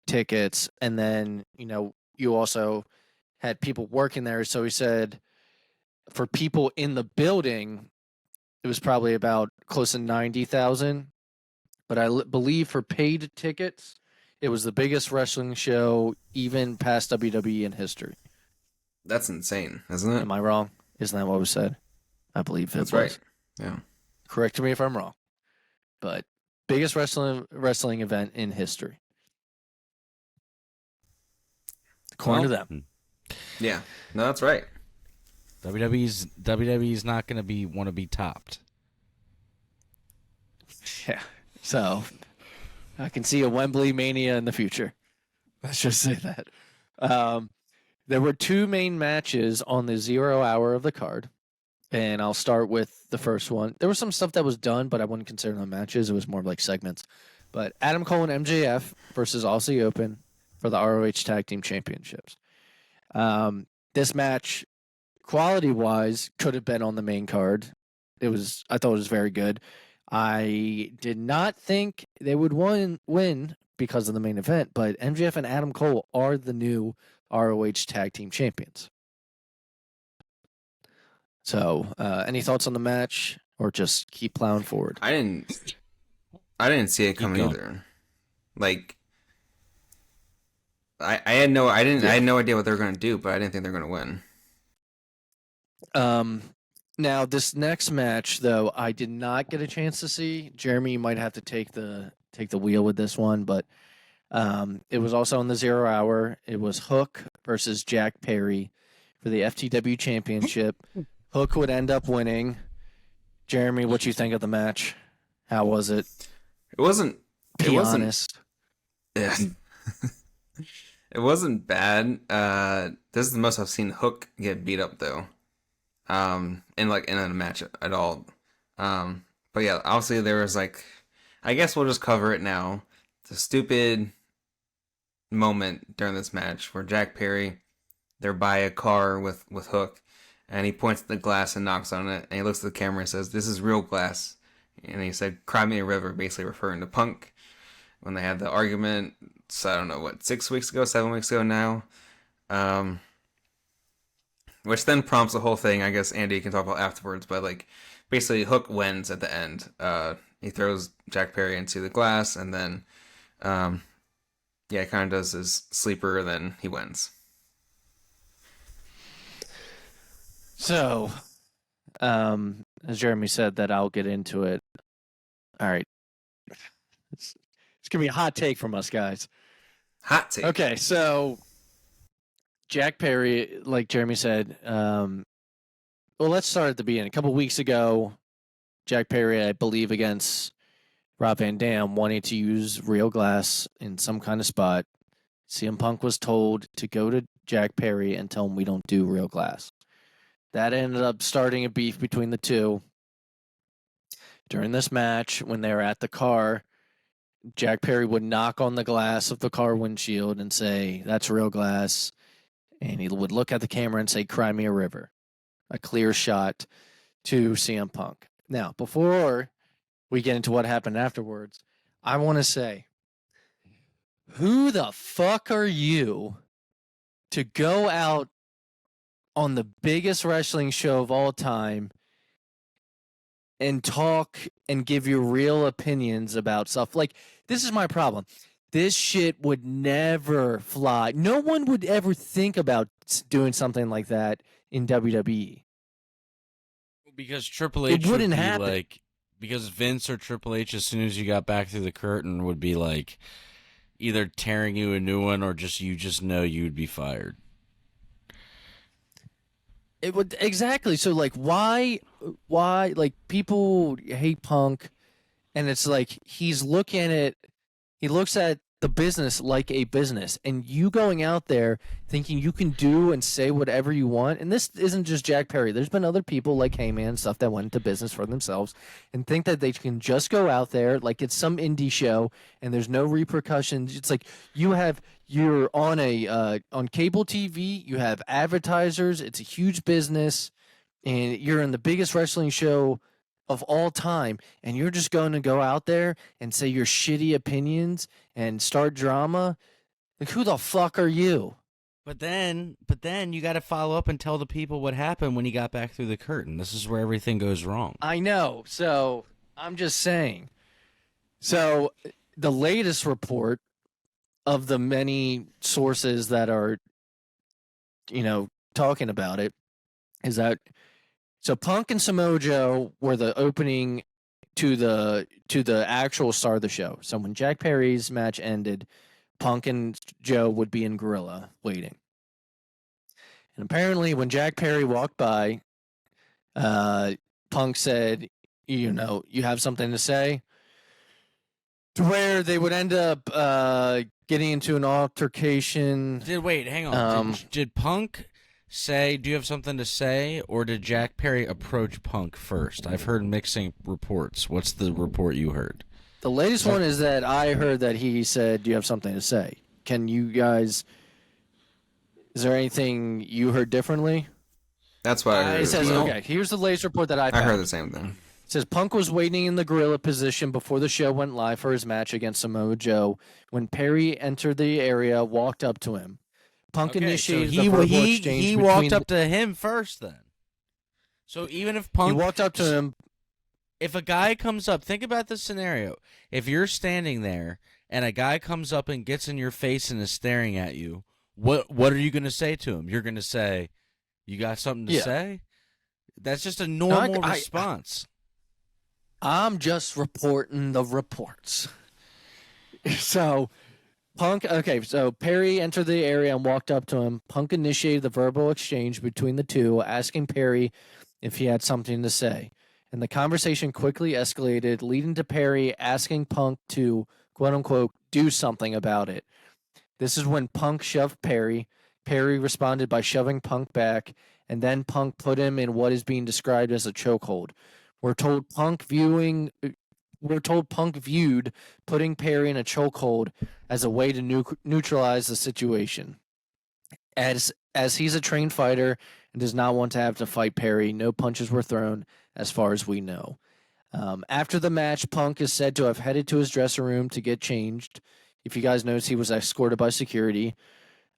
Speaker 2: tickets, and then you also had people working there. So he said for people in the building, it was probably about close to 90,000. But I believe for paid tickets, it was the biggest wrestling show even past WWE in history.
Speaker 3: That's insane, isn't it?
Speaker 2: Am I wrong? Isn't that what was said? I believe it
Speaker 3: That's
Speaker 2: was.
Speaker 3: right. Yeah.
Speaker 2: Correct me if I'm wrong. But biggest wrestling event in history. According to them.
Speaker 3: Yeah. No, that's right.
Speaker 1: WWE's not going to want to be topped.
Speaker 2: Yeah. So I can see a Wembley Mania in the future. Let's just say that. There were two main matches on the 0 hour of the card. And I'll start with the first one. There was some stuff that was done, but I wouldn't consider them matches. It was more like segments. But Adam Cole and MJF versus Aussie Open for the ROH Tag Team Championships. This match, quality-wise, could have been on the main card. I thought it was very good. I did not think they would win because of the main event, but MJF and Adam Cole are the new ROH Tag Team Champions. So, any thoughts on the match, or just keep plowing forward?
Speaker 3: I didn't see it coming either. Like, I had no idea what they were going to do, but I didn't think they were going to win.
Speaker 2: Now this next match, though, I did not get a chance to see. Jeremy, you might have to take the wheel with this one, but it was also on the 0 hour. It was Hook versus Jack Perry for the FTW Championship. Hook would end up winning. Jeremy, what you think of the match? How was it?
Speaker 3: It wasn't.
Speaker 2: Be honest.
Speaker 3: Yeah. It wasn't bad. This is the most I've seen Hook get beat up though. In a match at all. But yeah, obviously there was I guess we'll just cover it now. The stupid moment during this match where Jack Perry, they're by a car with Hook, and he points at the glass and knocks on it, and he looks at the camera and says, "This is real glass." And he said, "Cry me a river," basically referring to Punk when they had the argument. So I don't know, 7 weeks ago now. Which then prompts the whole thing. I guess Andy can talk about afterwards, but basically Hook wins at the end. He throws Jack Perry into the glass, and then kind of does his sleeper, and then he wins.
Speaker 2: So, as Jeremy said, that I'll get into it. All right. It's going to be a hot take from us, guys.
Speaker 3: Hot take.
Speaker 2: Okay, so Jack Perry, like Jeremy said, well, let's start at the beginning. A couple weeks ago, Jack Perry, I believe, against Rob Van Dam, wanted to use real glass in some kind of spot. CM Punk was told to go to Jack Perry and tell him we don't do real glass. That ended up starting a beef between the two. During this match, when they were at the car, Jack Perry would knock on the glass of the car windshield and say, "That's real glass." And he would look at the camera and say, "Cry me a river." A clear shot to CM Punk. Now, before we get into what happened afterwards, I want to say, who the fuck are you to go out on the biggest wrestling show of all time and talk and give your real opinions about stuff? This is my problem. This shit would never fly. No one would ever think about doing something like that in WWE.
Speaker 1: Because Triple H
Speaker 2: it wouldn't happen.
Speaker 1: Because Vince or Triple H, as soon as you got back through the curtain, would be either tearing you a new one or you just know you'd be fired.
Speaker 2: It would exactly. So why people hate Punk, And it's like he looks at the business like a business, and you going out there thinking you can do and say whatever you want. And this isn't just Jack Perry. There's been other people like Heyman and stuff that went into business for themselves and think that they can just go out there like it's some indie show and there's no repercussions. It's like you're on on cable TV, you have advertisers, it's a huge business, and you're in the biggest wrestling show of all time, and you're just going to go out there and say your shitty opinions and start drama. Like, who the fuck are you?
Speaker 1: But then you got to follow up and tell the people what happened when he got back through the curtain. This is where everything goes wrong.
Speaker 2: I know. So I'm just saying. So the latest report of the many sources that are, talking about it is that so Punk and Samoa Joe were the opening to the actual star of the show. So when Jack Perry's match ended, Punk and Joe would be in Gorilla waiting. And apparently when Jack Perry walked by, Punk said, you have something to say? To where they would end up getting into an altercation.
Speaker 1: Hang on. Did Punk say, do you have something to say, or did Jack Perry approach Punk first? I've heard mixing reports. What's the report you heard?
Speaker 2: The latest one is that I heard that he said, do you have something to say? Can you guys, is there anything you heard differently?
Speaker 3: That's what I heard.
Speaker 2: It says, okay, here's the latest report that I found.
Speaker 3: I heard the same thing.
Speaker 2: It says Punk was waiting in the gorilla position before the show went live for his match against Samoa Joe. When Perry entered the area, walked up to him. Punk initiated the verbal exchange.
Speaker 1: He walked up to him first then. So even if Punk...
Speaker 2: He walked up to him.
Speaker 1: If a guy comes up, think about this scenario. If you're standing there and a guy comes up and gets in your face and is staring at you, what are you going to say to him? You're going to say, you got something to say? That's just a normal response.
Speaker 2: I'm just reporting the reports. So... so Perry entered the area and walked up to him. Punk initiated the verbal exchange between the two, asking Perry if he had something to say. And the conversation quickly escalated, leading to Perry asking Punk to, quote-unquote, do something about it. This is when Punk shoved Perry. Perry responded by shoving Punk back, and then Punk put him in what is being described as a chokehold. We're told Punk viewed putting Perry in a chokehold as a way to neutralize the situation. As he's a trained fighter and does not want to have to fight Perry, no punches were thrown as far as we know. After the match, Punk is said to have headed to his dressing room to get changed. If you guys notice, he was escorted by security.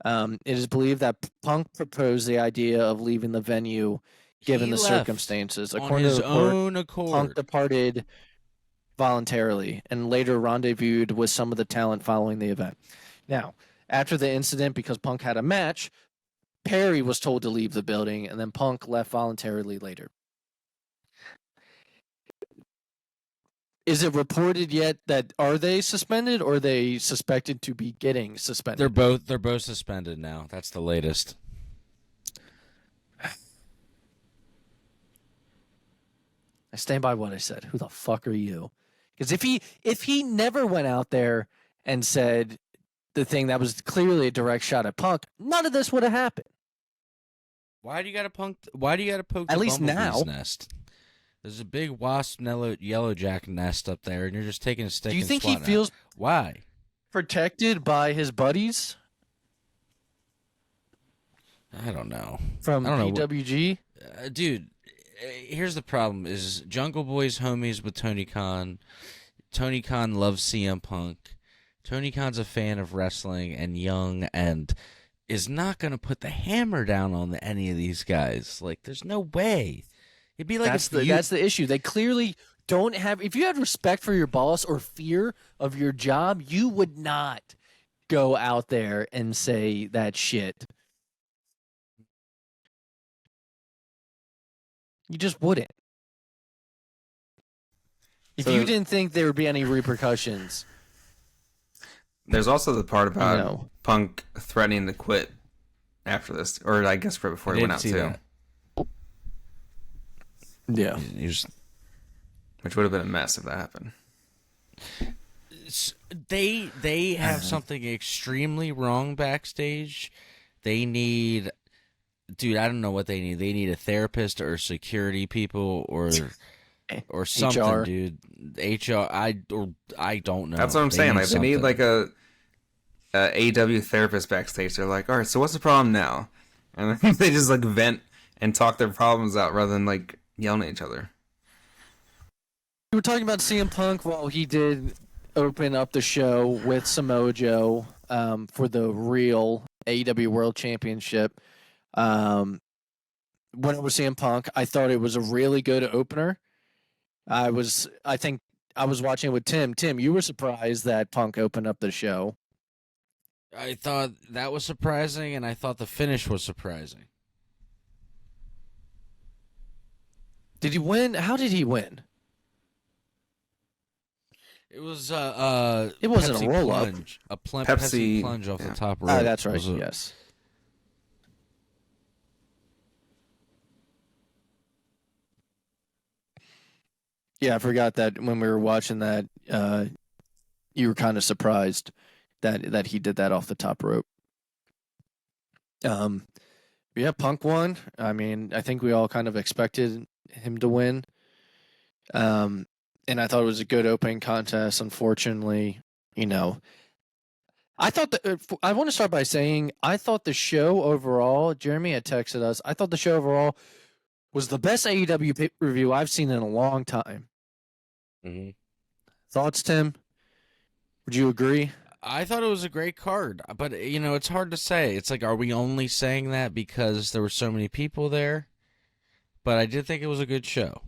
Speaker 2: It is believed that Punk proposed the idea of leaving the venue given the circumstances.
Speaker 1: According to his own accord.
Speaker 2: Punk departed voluntarily and later rendezvoused with some of the talent following the event. Now, after the incident, because Punk had a match, Perry was told to leave the building, and then Punk left voluntarily later. Is it reported yet that are they suspended or are they suspected to be getting suspended?
Speaker 1: They're both suspended now. That's the latest.
Speaker 2: I stand by what I said. Who the fuck are you? Because if he never went out there and said the thing that was clearly a direct shot at Punk, none of this would have happened.
Speaker 1: Why do you got to poke
Speaker 2: at
Speaker 1: the
Speaker 2: least now
Speaker 1: nest? There's a big wasp yellowjack nest up there, and you're just taking a stick.
Speaker 2: Do you
Speaker 1: and
Speaker 2: think he
Speaker 1: swatting
Speaker 2: feels
Speaker 1: why
Speaker 2: protected by his buddies?
Speaker 1: I don't know.
Speaker 2: From PWG?
Speaker 1: Dude, here's the problem: is Jungle Boy's homies with Tony Khan. Tony Khan loves CM Punk. Tony Khan's a fan of wrestling and young, and is not going to put the hammer down on any of these guys. Like, there's no way. It'd be like
Speaker 2: that's the issue. They clearly don't have. If you had respect for your boss or fear of your job, you would not go out there and say that shit. You just wouldn't. If you didn't think there would be any repercussions.
Speaker 3: There's also the part about Punk threatening to quit after this, or I guess right before he went out too.
Speaker 1: That.
Speaker 2: Yeah.
Speaker 3: Which would have been a mess if that happened.
Speaker 1: They have something extremely wrong backstage. They need, dude, I don't know what they need. They need a therapist or security people or something,
Speaker 2: HR.
Speaker 1: dude. HR. I don't know.
Speaker 3: That's what I'm saying. Like they need like a AEW therapist backstage. They're like, all right, so what's the problem now? And then they just like vent and talk their problems out rather than like yelling at each other.
Speaker 2: We were talking about CM Punk while he did open up the show with Samoa Joe for the real AEW World Championship. When it was CM Punk, I thought it was a really good opener. I think I was watching it with Tim. Tim, you were surprised that Punk opened up the show.
Speaker 1: I thought that was surprising, and I thought the finish was surprising.
Speaker 2: Did he win? How did he win?
Speaker 1: It was
Speaker 2: It wasn't
Speaker 1: Pepsi
Speaker 2: a roll up.
Speaker 1: plunge, Pepsi plunge off the top rope.
Speaker 2: Oh, that's right. Yes. Yeah, I forgot that when we were watching that, you were kind of surprised that he did that off the top rope. Yeah, Punk won. I mean, I think we all kind of expected him to win. And I thought it was a good opening contest. Unfortunately, I thought that I want to start by saying I thought the show overall. Jeremy had texted us. I thought the show overall was the best AEW pay-per-view I've seen in a long time.
Speaker 1: Mm-hmm.
Speaker 2: Thoughts, Tim? Would you agree?
Speaker 1: I thought it was a great card, but it's hard to say. It's like, are we only saying that because there were so many people there? But I did think it was a good show.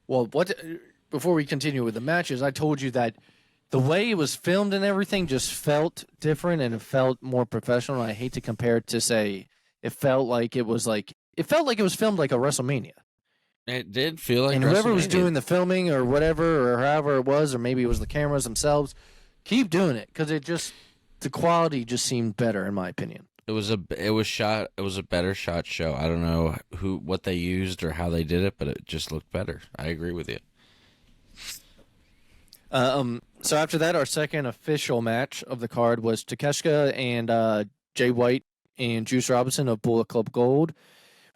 Speaker 2: Well, before we continue with the matches, I told you that the way it was filmed and everything just felt different and it felt more professional. I hate to compare it to say it felt like it was filmed like a WrestleMania.
Speaker 1: It did feel like,
Speaker 2: and whoever was doing the filming or whatever or however it was, or maybe it was the cameras themselves, keep doing it because the quality just seemed better in my opinion.
Speaker 1: It was a better shot show. I don't know what they used or how they did it, but it just looked better. I agree with you.
Speaker 2: So after that, our second official match of the card was Takeshita and Jay White and Juice Robinson of Bullet Club Gold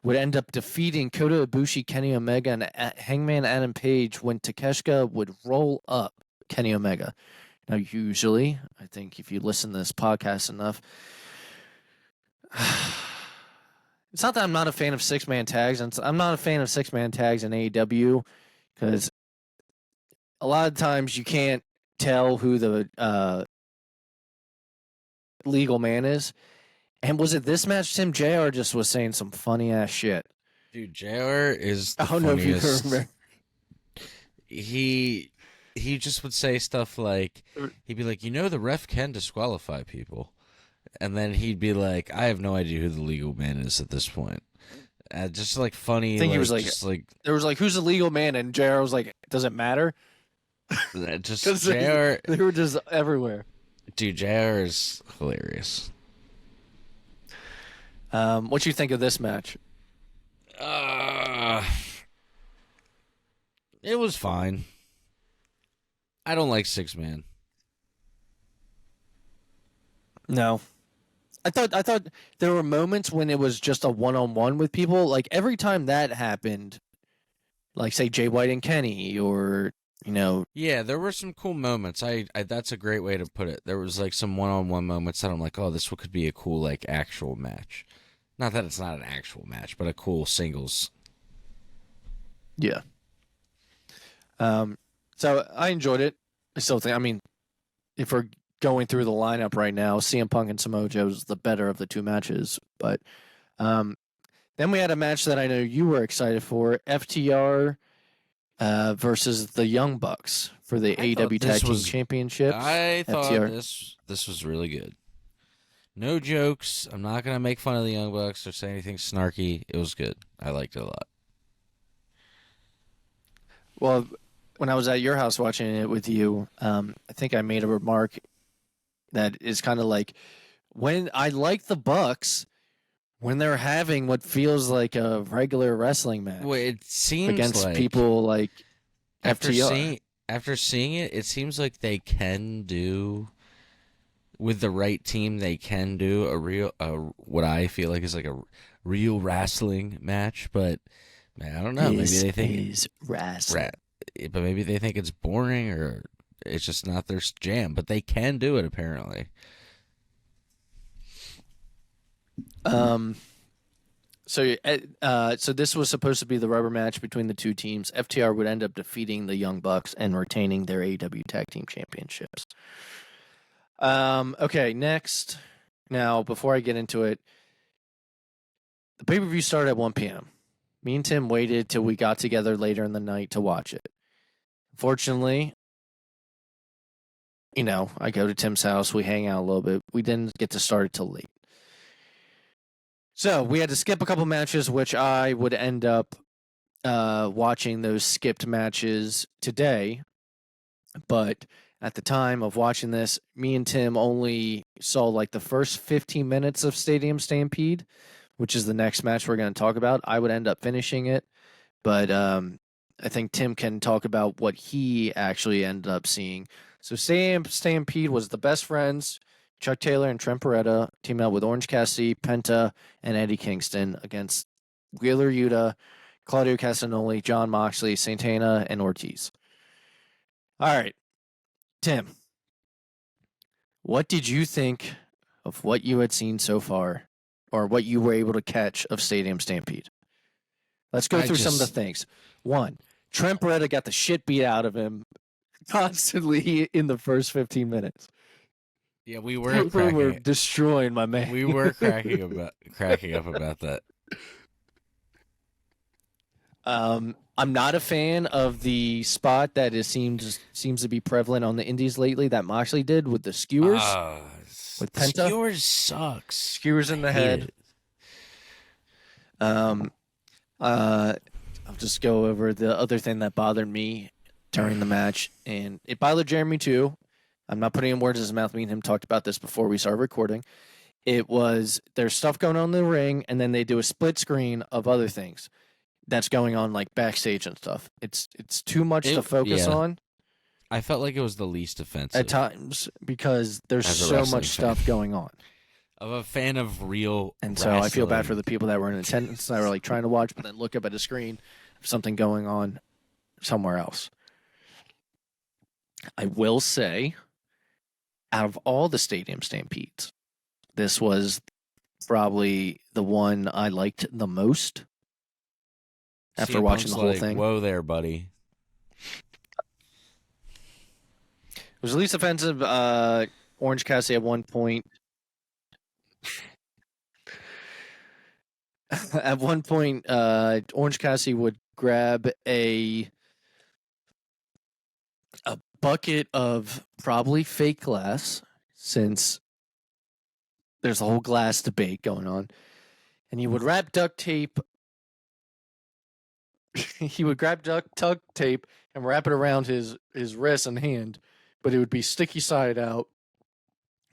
Speaker 2: would end up defeating Kota Ibushi, Kenny Omega, and Hangman Adam Page when Takeshita would roll up Kenny Omega. Now, usually, I think if you listen to this podcast enough, it's not that I'm not a fan of six-man tags. I'm not a fan of six-man tags in AEW because a lot of times you can't tell who the legal man is. And was it this match, Tim? JR just was saying some funny-ass shit.
Speaker 1: Dude, JR is the
Speaker 2: I don't know if you remember.
Speaker 1: He just would say stuff like, he'd be like, the ref can disqualify people. And then he'd be like, I have no idea who the legal man is at this point. Just like funny.
Speaker 2: I think he was like, there was like, who's the legal man? And JR was like, does it matter?
Speaker 1: Just JR.
Speaker 2: They were just everywhere.
Speaker 1: Dude, JR is hilarious.
Speaker 2: What you think of this match?
Speaker 1: It was fine. I don't like six-man.
Speaker 2: No. I thought there were moments when it was just a one-on-one with people. Like every time that happened, like say Jay White and Kenny or
Speaker 1: Yeah, there were some cool moments. I that's a great way to put it. There was like some one-on-one moments that I'm like, oh, this could be a cool like actual match. Not that it's not an actual match, but a cool singles.
Speaker 2: Yeah. So I enjoyed it. I still think, if we're going through the lineup right now, CM Punk and Samoa Joe is the better of the two matches. But then we had a match that I know you were excited for, FTR versus the Young Bucks for the AEW Tag Team Championship.
Speaker 1: I thought
Speaker 2: FTR.
Speaker 1: this was really good. No jokes. I'm not going to make fun of the Young Bucks or say anything snarky. It was good. I liked it a lot.
Speaker 2: Well, when I was at your house watching it with you, I think I made a remark that is kind of like, when I like the Bucks when they're having what feels like a regular wrestling match.
Speaker 1: Well, it seems
Speaker 2: against
Speaker 1: like
Speaker 2: people like
Speaker 1: After
Speaker 2: FTR.
Speaker 1: seeing it, it seems like they can do with the right team. They can do a real, what I feel like is like a real wrestling match. But man, I don't know. Maybe they think
Speaker 2: is wrestling.
Speaker 1: but maybe they think it's boring or it's just not their jam. But they can do it apparently.
Speaker 2: So this was supposed to be the rubber match between the two teams. FTR would end up defeating the Young Bucks and retaining their AEW Tag Team Championships. Okay, next. Now, before I get into it, the pay-per-view started at 1 p.m. Me and Tim waited till we got together later in the night to watch it. Fortunately, I go to Tim's house, we hang out a little bit. We didn't get to start it till late. So we had to skip a couple matches, which I would end up watching those skipped matches today. But at the time of watching this, me and Tim only saw like the first 15 minutes of Stadium Stampede, which is the next match we're going to talk about. I would end up finishing it, but I think Tim can talk about what he actually ended up seeing. So Stadium Stampede was the Best Friends, Chuck Taylor and Trent Beretta team out with Orange Cassidy, Penta, and Eddie Kingston against Wheeler Yuta, Claudio Castagnoli, John Moxley, Santana, and Ortiz. All right, Tim, what did you think of what you had seen so far, or what you were able to catch of Stadium Stampede? Let's go through some of the things. One, Trent Beretta got the shit beat out of him constantly in the first 15 minutes.
Speaker 1: Yeah, we were
Speaker 2: destroying my man.
Speaker 1: We were cracking up about that.
Speaker 2: I'm not a fan of the spot that seems to be prevalent on the indies lately that Moxley did with the skewers. With Penta.
Speaker 1: Skewers sucks.
Speaker 2: Skewers in the head. I'll just go over the other thing that bothered me during the match, and it bothered Jeremy too. I'm not putting in words in his mouth. Me and him talked about this before we started recording. It was there's stuff going on in the ring, and then they do a split screen of other things that's going on like backstage and stuff. It's too much to focus on.
Speaker 1: I felt like it was the least offensive
Speaker 2: at times because there's so much stuff going on.
Speaker 1: I'm a fan of real
Speaker 2: and so I feel bad for the people that were in attendance that were like trying to watch but then look up at a screen of something going on somewhere else. I will say, out of all the Stadium Stampedes, this was probably the one I liked the most after watching the whole thing.
Speaker 1: Whoa there, buddy.
Speaker 2: It was the least offensive. Orange Cassidy at one point. At one point, Orange Cassidy would grab a bucket of probably fake glass, since there's a whole glass debate going on, and he would wrap duct tape. He would grab duct tape and wrap it around his wrist and hand, but it would be sticky side out.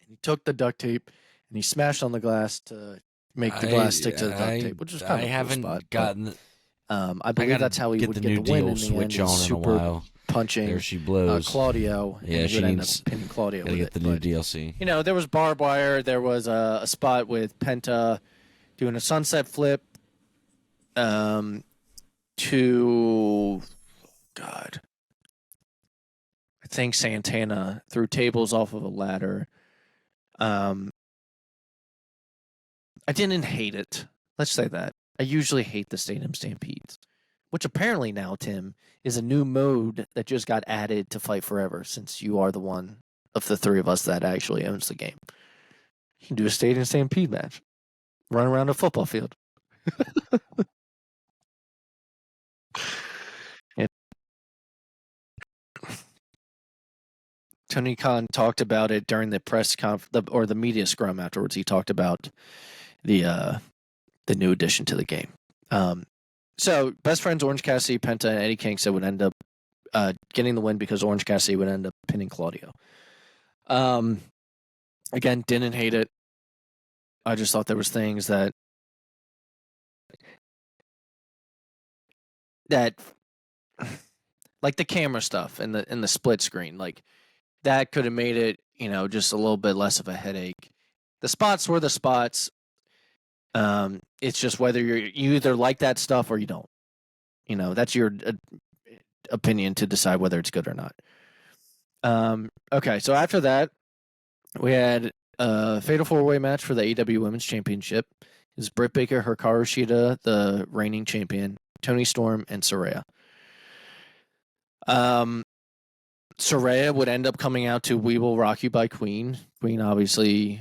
Speaker 2: And he took the duct tape and he smashed on the glass to make the glass stick to the duct tape, which is kind of a cool spot.
Speaker 1: Gotten.
Speaker 2: I believe that's how he would get the win in the end.
Speaker 1: Super in a while.
Speaker 2: Punching.
Speaker 1: There she blows.
Speaker 2: Claudio.
Speaker 1: Yeah, she
Speaker 2: would
Speaker 1: needs
Speaker 2: end up pinning Claudio.
Speaker 1: Gotta
Speaker 2: with
Speaker 1: get the new DLC.
Speaker 2: There was barbed wire. There was a spot with Penta doing a sunset flip. To God, I think Santana threw tables off of a ladder. I didn't hate it. Let's say that. I usually hate the Stadium Stampedes, which apparently now, Tim, is a new mode that just got added to Fight Forever, since you are the one of the three of us that actually owns the game. You can do a Stadium Stampede match. Run around a football field. Tony Khan talked about it during the press or the media scrum afterwards. He talked about the new addition to the game. So Best Friends, Orange Cassidy, Penta, and Eddie Kingston would end up getting the win because Orange Cassidy would end up pinning Claudio. Again, didn't hate it. I just thought there was things that like the camera stuff and the split screen, like that could have made it, just a little bit less of a headache. The spots were the spots. It's just whether you either like that stuff or you don't. That's your opinion to decide whether it's good or not. Okay, so after that, we had a Fatal 4-Way match for the AEW Women's Championship. It was Britt Baker, Hikaru Shida, the reigning champion, Toni Storm, and Saraya. Saraya would end up coming out to "We Will Rock You" by Queen. Queen, obviously,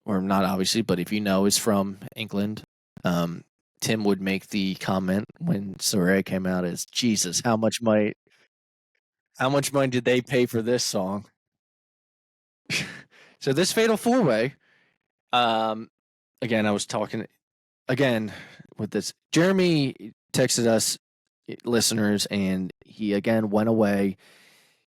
Speaker 2: or not obviously, but if you know, is from England. Tim would make the comment when Saraya came out as, "Jesus, how much money did they pay for this song?" So this Fatal 4-Way, again, I was talking with this. Jeremy texted us listeners, and he again went away.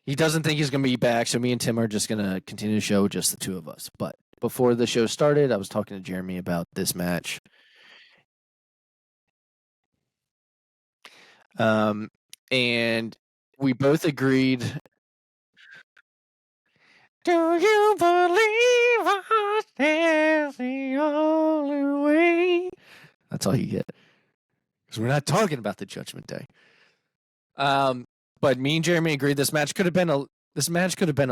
Speaker 2: He doesn't think he's going to be back, so me and Tim are just going to continue the show, just the two of us. But before the show started, I was talking to Jeremy about this match. And we both agreed. Do you believe us is the only way? That's all you get. Because we're not talking about the Judgment Day. But me and Jeremy agreed this match could have been a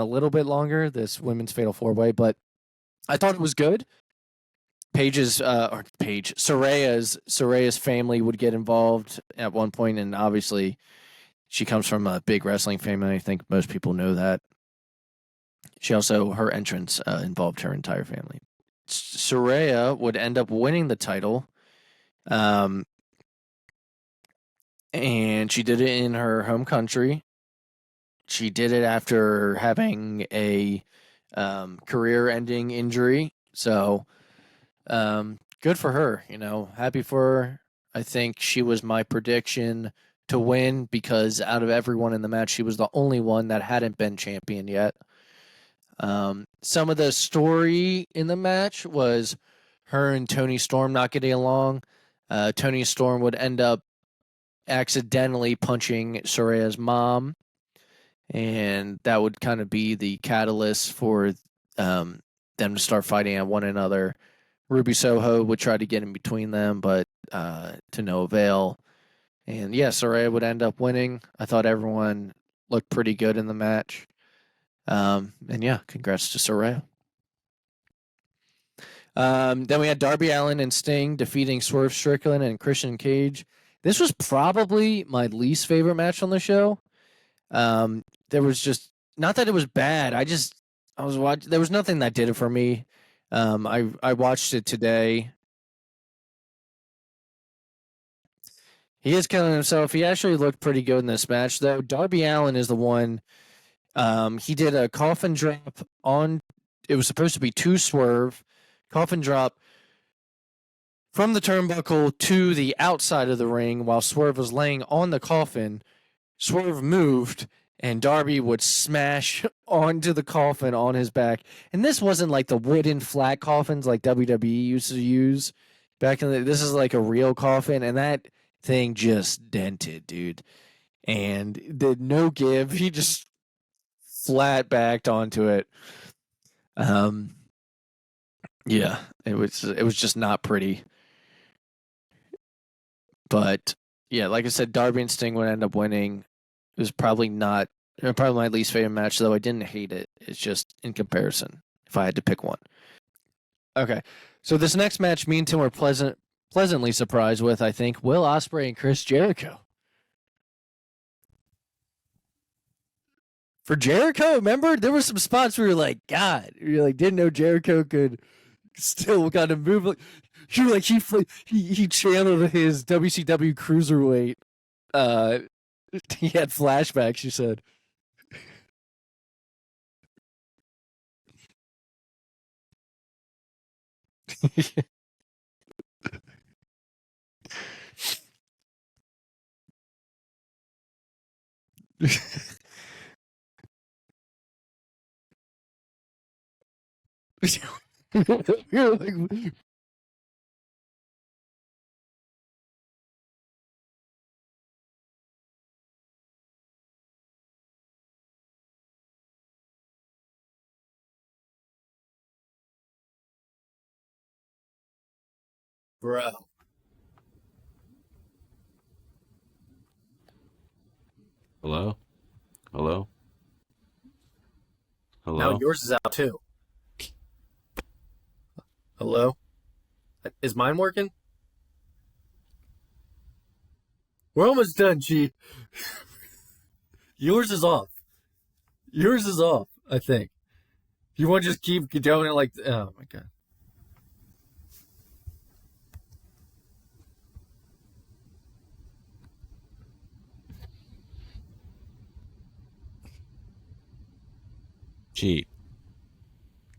Speaker 2: little bit longer, this women's Fatal 4-Way, but I thought it was good. Saraya's family would get involved at one point, and obviously she comes from a big wrestling family. I think most people know that. Her entrance involved her entire family. Saraya would end up winning the title. And she did it in her home country. She did it after having a career-ending injury. So, good for her. Happy for her. I think she was my prediction to win because out of everyone in the match, she was the only one that hadn't been champion yet. Some of the story in the match was her and Toni Storm not getting along. Toni Storm would end up accidentally punching Saraya's mom, and that would kind of be the catalyst for them to start fighting at one another. Ruby Soho would try to get in between them, but to no avail. And yeah, Saraya would end up winning. I thought everyone looked pretty good in the match. And yeah, congrats to Saraya. Then we had Darby Allin and Sting defeating Swerve Strickland and Christian Cage. This was probably my least favorite match on the show. There was just, not that it was bad. I was watching. There was nothing that did it for me. I watched it today. He is killing himself. He actually looked pretty good in this match, though. Darby Allin is the one. He did a coffin drop on. It was supposed to be 2 Swerve. Coffin drop from the turnbuckle to the outside of the ring while Swerve was laying on the coffin. Swerve moved, and Darby would smash onto the coffin on his back. And this wasn't like the wooden flat coffins like WWE used to use back in the. This is like a real coffin, and that thing just dented, dude. And did no give. He just flat backed onto it. Yeah, it was just not pretty. But yeah, like I said, Darby and Sting would end up winning. It was probably my least favorite match, though I didn't hate it. It's just in comparison, if I had to pick one. Okay, so this next match, me and Tim were pleasantly surprised with, I think, Will Ospreay and Chris Jericho. For Jericho, remember, there were some spots where you're like, God, you like didn't know Jericho could still kind of move. You're like he channeled his WCW cruiserweight. He had flashbacks. You said. You're like, Bro.
Speaker 1: Hello? Hello?
Speaker 2: Now
Speaker 1: Hello?
Speaker 2: yours is out too. Hello? Is mine working? We're almost done, G. Yours is off. Yours is off, I think. You want to just keep doing it like... Oh, my God.
Speaker 1: G,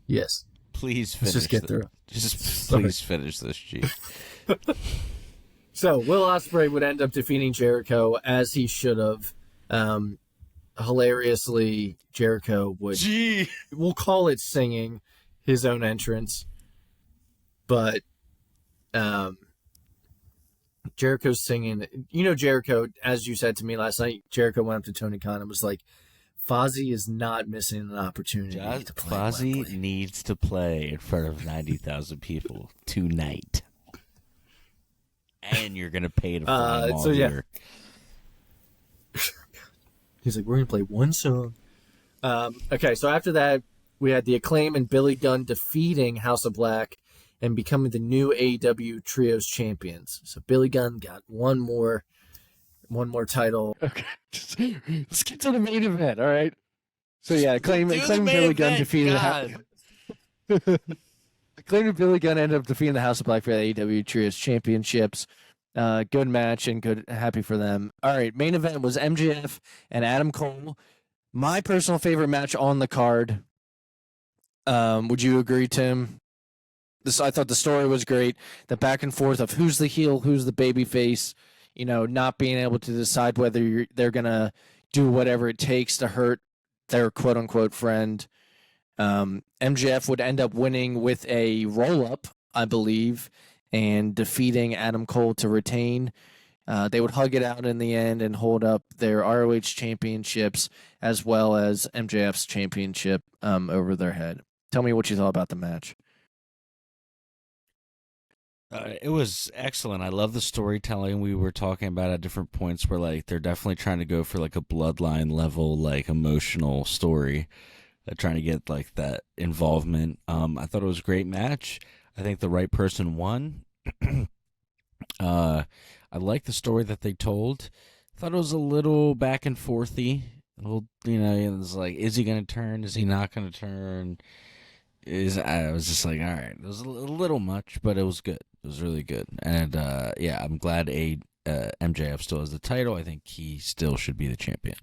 Speaker 2: Yes.
Speaker 1: please
Speaker 2: Let's
Speaker 1: finish.
Speaker 2: just get through.
Speaker 1: Just please finish this, G.
Speaker 2: So, Will Ospreay would end up defeating Jericho as he should have. Hilariously, Jericho would...
Speaker 1: G.
Speaker 2: We'll call it singing his own entrance. But Jericho's singing. You know, Jericho, as you said to me last night, Jericho went up to Tony Khan and was like, Fozzy is not missing an opportunity to play
Speaker 1: Fozzy
Speaker 2: Wembley.
Speaker 1: needs to play in front of 90,000 people tonight. And you're going to pay to fly him all year.
Speaker 2: He's like, we're going to play one song. Okay, so after that, we had the Acclaim and Billy Gunn defeating House of Black and becoming the new AEW Trios champions. So Billy Gunn got one more title. Okay, let's get to the main event. All right. So yeah, Acclaim and Billy Gunn defeated. Acclaim and Billy Gunn ended up defeating the House of Black for the AEW Trios championships. Good match and good, happy for them. All right, main event was MJF and Adam Cole. My personal favorite match on the card. Would you agree, Tim? I thought the story was great. The back and forth of who's the heel, who's the baby face. You know, not being able to decide whether they're gonna do whatever it takes to hurt their quote unquote friend. MJF would end up winning with a roll up, I believe, and defeating Adam Cole to retain. They would hug it out in the end and hold up their ROH championships as well as MJF's championship over their head. Tell me what you thought about the match.
Speaker 1: It was excellent. I love the storytelling. We were talking about at different points where like they're definitely trying to go for like a bloodline level, like emotional story, trying to get like that involvement. I thought it was a great match. I think the right person won. I like the story that they told. Thought it was a little back and forthy. A little, you know, it was like, is he going to turn? Is he not going to turn? I was just like, all right. It was a little much, but it was good. It was really good. And yeah, I'm glad MJF still has the title. I think he still should be the champion.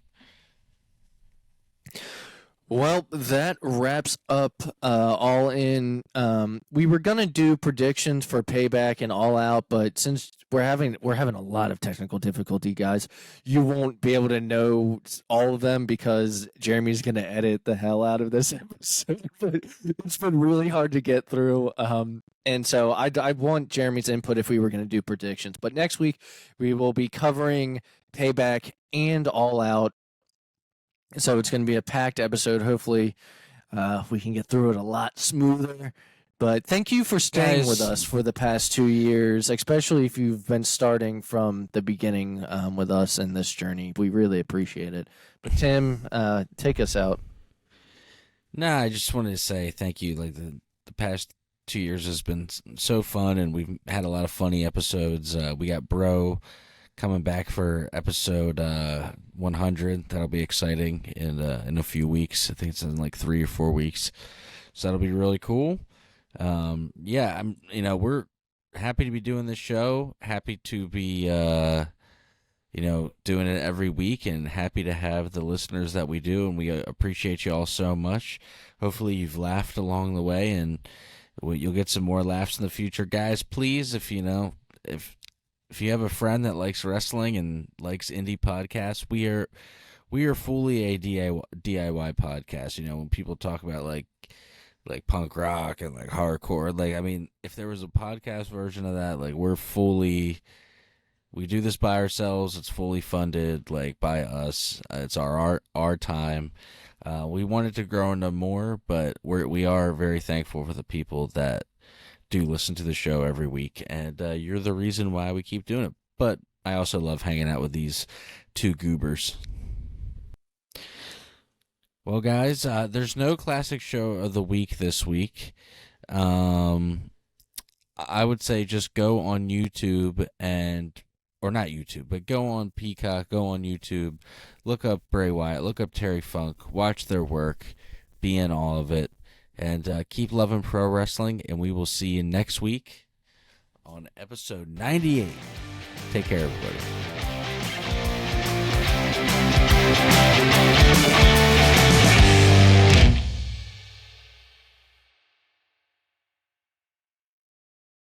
Speaker 2: Well, that wraps up All In. We were gonna do predictions for Payback and All Out, but since we're having a lot of technical difficulty, guys, you won't be able to know all of them because Jeremy's gonna edit the hell out of this episode. But it's been really hard to get through. And so I want Jeremy's input if we were gonna do predictions. But next week we will be covering Payback and All Out. So it's going to be a packed episode. Hopefully, we can get through it a lot smoother. But thank you for staying with us for the past 2 years, especially if you've been starting from the beginning with us in this journey. We really appreciate it. But Tim, take us out.
Speaker 1: Nah, I just wanted to say thank you. Like the past 2 years has been so fun, and we've had a lot of funny episodes. We got Bro coming back for episode 100. That'll be exciting in a few weeks. I think it's in like 3 or 4 weeks, so that'll be really cool. Yeah, we're happy to be doing this show. Happy to be doing it every week, and happy to have the listeners that we do, and we appreciate you all so much. Hopefully you've laughed along the way, and you'll get some more laughs in the future, guys. Please, if you have a friend that likes wrestling and likes indie podcasts, we are fully a DIY podcast. You know, when people talk about like punk rock and like hardcore, like, I mean, if there was a podcast version of that, like we do this by ourselves. It's fully funded, like, by us. It's our time. We wanted to grow into more, but we are very thankful for the people that do listen to the show every week, and you're the reason why we keep doing it. But I also love hanging out with these two goobers. Well, guys, there's no classic show of the week this week. I would say just go on YouTube or not YouTube, but go on Peacock, go on YouTube, look up Bray Wyatt, look up Terry Funk, watch their work, be in all of it, and keep loving pro wrestling, and we will see you next week on episode 98. Take care, everybody.